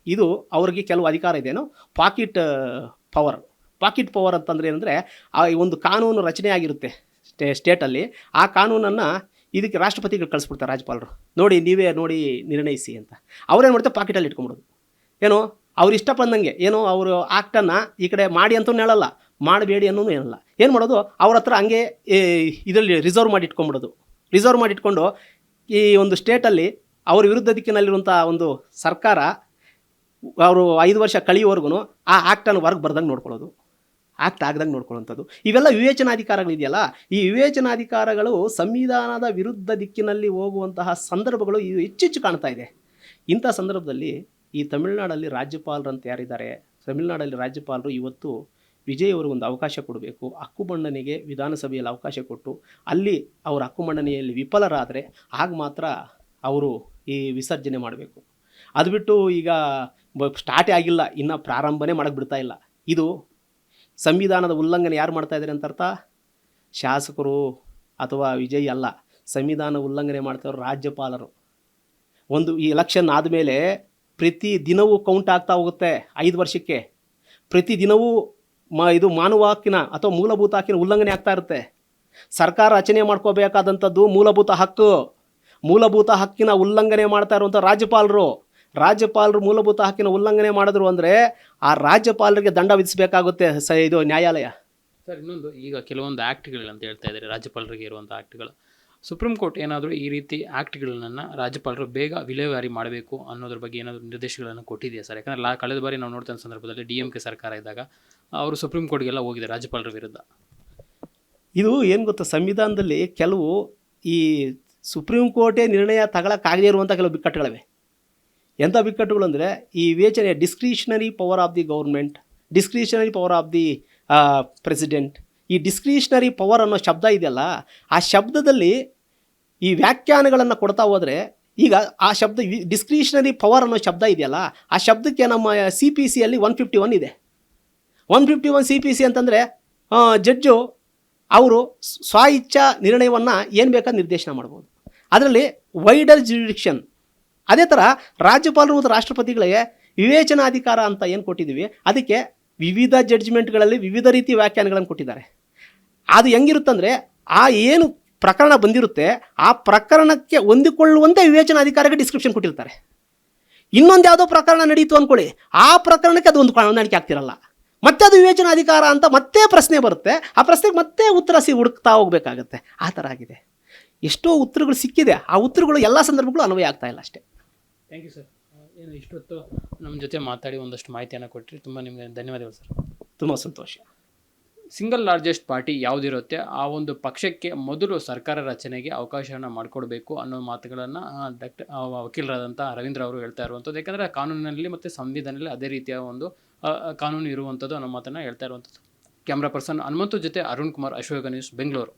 [SPEAKER 2] ಇದು ಅವ್ರಿಗೆ ಕೆಲವು ಅಧಿಕಾರ ಇದೆಯೋ ಪಾಕೆಟ್ ಪವರ್ ಅಂತಂದರೆ ಏನಂದರೆ, ಆ ಒಂದು ಕಾನೂನು ರಚನೆ ಆಗಿರುತ್ತೆ ಸ್ಟೇಟಲ್ಲಿ, ಆ ಕಾನೂನನ್ನು ಇದಕ್ಕೆ ರಾಷ್ಟ್ರಪತಿಗಳು ಕಳಿಸ್ಬಿಡ್ತಾರೆ ರಾಜ್ಯಪಾಲರು, ನೀವೇ ನೋಡಿ ನಿರ್ಣಯಿಸಿ ಅಂತ. ಅವ್ರೇನು ಮಾಡ್ತಾರೆ, ಪಾಕೆಟಲ್ಲಿ ಇಟ್ಕೊಂಬಿಡೋದು. ಏನೋ ಅವ್ರು ಇಷ್ಟ ಬಂದಂಗೆ, ಏನೋ ಅವರು ಆ್ಯಕ್ಟನ್ನು ಈ ಕಡೆ ಮಾಡಿ ಅಂತೂ ಹೇಳಲ್ಲ, ಮಾಡಬೇಡಿ ಅನ್ನೋದು ಹೇಳಲ್ಲ. ಏನು ಮಾಡೋದು, ಅವ್ರ ಹತ್ರ ಹಂಗೆ ಇದರಲ್ಲಿ ರಿಸರ್ವ್ ಮಾಡಿ ಇಟ್ಕೊಂಡು ಈ ಒಂದು ಸ್ಟೇಟಲ್ಲಿ ಅವ್ರ ವಿರುದ್ಧ ದಿಕ್ಕಿನಲ್ಲಿರುವಂಥ ಒಂದು ಸರ್ಕಾರ ಅವರು 5 ವರ್ಷ ಕಳೆಯುವವರೆಗೂ ಆ ಆ್ಯಕ್ಟನ್ನು ಹೊರಗೆ ಬರ್ದಂಗೆ ನೋಡ್ಕೊಳ್ಳೋದು, ಆ್ಯಕ್ಟ್ ಆಗ್ದಂಗೆ ನೋಡ್ಕೊಳ್ಳೋಂಥದ್ದು. ಇವೆಲ್ಲ ವಿವೇಚನಾಧಿಕಾರಗಳಿದೆಯಲ್ಲ, ಈ ವಿವೇಚನಾಧಿಕಾರಗಳು ಸಂವಿಧಾನದ ವಿರುದ್ಧ ದಿಕ್ಕಿನಲ್ಲಿ ಹೋಗುವಂತಹ ಸಂದರ್ಭಗಳು ಹೆಚ್ಚೆಚ್ಚು ಕಾಣ್ತಾ ಇದೆ. ಇಂಥ ಸಂದರ್ಭದಲ್ಲಿ ಈ ತಮಿಳುನಾಡಲ್ಲಿ ರಾಜ್ಯಪಾಲರಂತ ಯಾರಿದ್ದಾರೆ, ತಮಿಳುನಾಡಲ್ಲಿ ರಾಜ್ಯಪಾಲರು ಇವತ್ತು ವಿಜಯ್ ಅವ್ರಿಗೆ ಒಂದು ಅವಕಾಶ ಕೊಡಬೇಕು. ಹಕ್ಕು ಮಂಡನೆಗೆ ವಿಧಾನಸಭೆಯಲ್ಲಿ ಅವಕಾಶ ಕೊಟ್ಟು ಅಲ್ಲಿ ಅವರ ಹಕ್ಕು ಮಂಡನೆಯಲ್ಲಿ ವಿಫಲರಾದರೆ ಆಗ ಮಾತ್ರ ಅವರು ಈ ವಿಸರ್ಜನೆ ಮಾಡಬೇಕು. ಅದು ಬಿಟ್ಟು ಈಗ ಸ್ಟಾರ್ಟೇ ಆಗಿಲ್ಲ, ಇನ್ನೂ ಪ್ರಾರಂಭನೇ ಮಾಡೋಕ್ಕೆ ಬಿಡ್ತಾ ಇಲ್ಲ. ಇದು ಸಂವಿಧಾನದ ಉಲ್ಲಂಘನೆ ಯಾರು ಮಾಡ್ತಾ ಇದ್ದಾರೆ ಅಂತ ಅರ್ಥ, ಶಾಸಕರು ಅಥವಾ ವಿಜಯ್ ಅಲ್ಲ, ಸಂವಿಧಾನ ಉಲ್ಲಂಘನೆ ಮಾಡ್ತಾರೋ ರಾಜ್ಯಪಾಲರು. ಒಂದು ಈ ಎಲೆಕ್ಷನ್ ಆದಮೇಲೆ ಪ್ರತಿ ದಿನವೂ ಕೌಂಟ್ ಆಗ್ತಾ ಹೋಗುತ್ತೆ, 5 ವರ್ಷಕ್ಕೆ ಪ್ರತಿ ದಿನವೂ ಇದು ಮಾನವ ಹಕ್ಕಿನ ಅಥವಾ ಮೂಲಭೂತ ಹಕ್ಕಿನ ಉಲ್ಲಂಘನೆ ಆಗ್ತಾ ಇರುತ್ತೆ. ಸರ್ಕಾರ ರಚನೆ ಮಾಡ್ಕೋಬೇಕಾದಂಥದ್ದು ಮೂಲಭೂತ ಹಕ್ಕಿನ ಉಲ್ಲಂಘನೆ ಮಾಡ್ತಾ ಇರುವಂಥ ರಾಜ್ಯಪಾಲರು ಮೂಲಭೂತ ಹಕ್ಕಿನ ಉಲ್ಲಂಘನೆ ಮಾಡಿದ್ರು ಅಂದರೆ ಆ ರಾಜ್ಯಪಾಲರಿಗೆ ದಂಡ ವಿಧಿಸಬೇಕಾಗುತ್ತೆ ಇದು ನ್ಯಾಯಾಲಯ.
[SPEAKER 1] ಸರ್, ಇನ್ನೊಂದು, ಈಗ ಕೆಲವೊಂದು ಆ್ಯಕ್ಟ್ಗಳು ಅಂತ ಹೇಳ್ತಾ ಇದ್ದಾರೆ, ರಾಜ್ಯಪಾಲರಿಗೆ ಇರುವಂಥ ಆ್ಯಕ್ಟ್ಗಳು. ಸುಪ್ರೀಂ ಕೋರ್ಟ್ ಏನಾದರೂ ಈ ರೀತಿ ಆ್ಯಕ್ಟ್ಗಳನ್ನು ರಾಜ್ಯಪಾಲರು ಬೇಗ ವಿಲೇವಾರಿ ಮಾಡಬೇಕು ಅನ್ನೋದ್ರ ಬಗ್ಗೆ ಏನಾದರೂ ನಿರ್ದೇಶನಗಳನ್ನು ಕೊಟ್ಟಿದೆಯಾ ಸರ್? ಯಾಕಂದರೆ ಕಳೆದ ಬಾರಿ ನಾವು ನೋಡ್ತಾ ಇದ್ದ ಸಂದರ್ಭದಲ್ಲಿ DMK ಸರ್ಕಾರ ಇದ್ದಾಗ ಅವರು ಸುಪ್ರೀಂ ಕೋರ್ಟ್ಗೆಲ್ಲ ಹೋಗಿದೆ ರಾಜ್ಯಪಾಲರ ವಿರುದ್ಧ.
[SPEAKER 2] ಇದು ಏನು ಗೊತ್ತಾ, ಸಂವಿಧಾನದಲ್ಲಿ ಕೆಲವು ಈ ಸುಪ್ರೀಂ ಕೋರ್ಟೇ ನಿರ್ಣಯ ತಗೊಳಕ್ಕಾಗದೇ ಇರುವಂಥ ಕೆಲವು ಬಿಕ್ಕಟ್ಟುಗಳಿವೆ. ಎಂಥ ಬಿಕ್ಕಟ್ಟುಗಳು ಅಂದರೆ, ಈ ವಿವೇಚನೆ discretionary power of the government, discretionary power of the president. ಈ ಡಿಸ್ಕ್ರಿಷನರಿ ಪವರ್ ಅನ್ನೋ ಶಬ್ದ ಇದೆಯಲ್ಲ, ಆ ಶಬ್ದದಲ್ಲಿ ಈ ವ್ಯಾಖ್ಯಾನಗಳನ್ನು ಕೊಡ್ತಾ ಹೋದರೆ, ಈಗ ಆ ಶಬ್ದ ಡಿಸ್ಕ್ರಿಷನರಿ ಪವರ್ ಅನ್ನೋ ಶಬ್ದ ಇದೆಯಲ್ಲ, ಆ ಶಬ್ದಕ್ಕೆ ನಮ್ಮ CPCಯಲ್ಲಿ 151 ಇದೆ. 151 CPC ಅಂತಂದರೆ ಜಡ್ಜು ಅವರು ಸ್ವ ಇಚ್ಛಾ ನಿರ್ಣಯವನ್ನು ಏನು ಬೇಕಾದ ನಿರ್ದೇಶನ ಮಾಡ್ಬೋದು, ಅದರಲ್ಲಿ ವೈಡರ್ ಜ್ಯುರಿಡಿಕ್ಷನ್. ಅದೇ ಥರ ರಾಜ್ಯಪಾಲರು ಮತ್ತು ರಾಷ್ಟ್ರಪತಿಗಳಿಗೆ ವಿವೇಚನಾಧಿಕಾರ ಅಂತ ಏನು ಕೊಟ್ಟಿದ್ದೀವಿ, ಅದಕ್ಕೆ ವಿವಿಧ ಜಡ್ಜ್ಮೆಂಟ್ಗಳಲ್ಲಿ ವಿವಿಧ ರೀತಿ ವ್ಯಾಖ್ಯಾನಗಳನ್ನು ಕೊಟ್ಟಿದ್ದಾರೆ. ಅದು ಹೆಂಗಿರುತ್ತಂದರೆ, ಆ ಏನು ಪ್ರಕರಣ ಬಂದಿರುತ್ತೆ ಆ ಪ್ರಕರಣಕ್ಕೆ ಹೊಂದಿಕೊಳ್ಳುವಂತೆ ವಿವೇಚನಾಧಿಕಾರಕ್ಕೆ ಡಿಸ್ಕ್ರಿಪ್ಷನ್ ಕೊಟ್ಟಿರ್ತಾರೆ. ಇನ್ನೊಂದು ಯಾವುದೋ ಪ್ರಕರಣ ನಡೀತು ಅಂದ್ಕೊಳ್ಳಿ, ಆ ಪ್ರಕರಣಕ್ಕೆ ಅದು ಹೊಂದಾಣಿಕೆ ಆಗ್ತಿರಲ್ಲ, ಮತ್ತೆ ಅದು ವಿವೇಚನಾಧಿಕಾರ ಅಂತ ಮತ್ತೆ ಪ್ರಶ್ನೆ ಬರುತ್ತೆ, ಆ ಪ್ರಶ್ನೆಗೆ ಮತ್ತೆ ಉತ್ತರ ಹುಡುಕ್ತಾ ಹೋಗಬೇಕಾಗತ್ತೆ. ಆ ಥರ ಆಗಿದೆ. ಎಷ್ಟೋ ಉತ್ತರಗಳು ಸಿಕ್ಕಿದೆ, ಆ ಉತ್ತರಗಳು ಎಲ್ಲ ಸಂದರ್ಭಗಳು ಅನ್ವಯ ಆಗ್ತಾ ಇಲ್ಲ ಅಷ್ಟೇ.
[SPEAKER 1] Thank you sir. ಏನು ಇಷ್ಟೊತ್ತು ನಮ್ಮ ಜೊತೆ ಮಾತಾಡಿ ಒಂದಷ್ಟು ಮಾಹಿತಿಯನ್ನು ಕೊಟ್ಟರೆ ತುಂಬ ನಿಮಗೆ ಧನ್ಯವಾದಗಳು ಸರ್.
[SPEAKER 2] ತುಂಬ ಸಂತೋಷ.
[SPEAKER 1] ಸಿಂಗಲ್ ಲಾರ್ಜೆಸ್ಟ್ ಪಾರ್ಟಿ ಯಾವುದಿರುತ್ತೆ ಆ ಒಂದು ಪಕ್ಷಕ್ಕೆ ಮೊದಲು ಸರ್ಕಾರ ರಚನೆಗೆ ಅವಕಾಶವನ್ನು ಮಾಡಿಕೊಡ್ಬೇಕು ಅನ್ನೋ ಮಾತುಗಳನ್ನು ವಕೀಲರಾದಂಥ ರವೀಂದ್ರ ಅವರು ಹೇಳ್ತಾ ಇರುವಂಥದ್ದು. ಯಾಕಂದರೆ ಕಾನೂನಿನಲ್ಲಿ ಮತ್ತು ಸಂವಿಧಾನದಲ್ಲಿ ಅದೇ ರೀತಿಯ ಒಂದು ಕಾನೂನು ಇರುವಂಥದ್ದು ಅನ್ನೋ ಮಾತನ್ನು ಹೇಳ್ತಾ ಇರುವಂಥದ್ದು. ಕ್ಯಾಮ್ರಾ ಪರ್ಸನ್ ಹನುಮಂತು ಜೊತೆ ಅರುಣ್ ಕುಮಾರ್, ಅಶೋಕ ನ್ಯೂಸ್, ಬೆಂಗಳೂರು.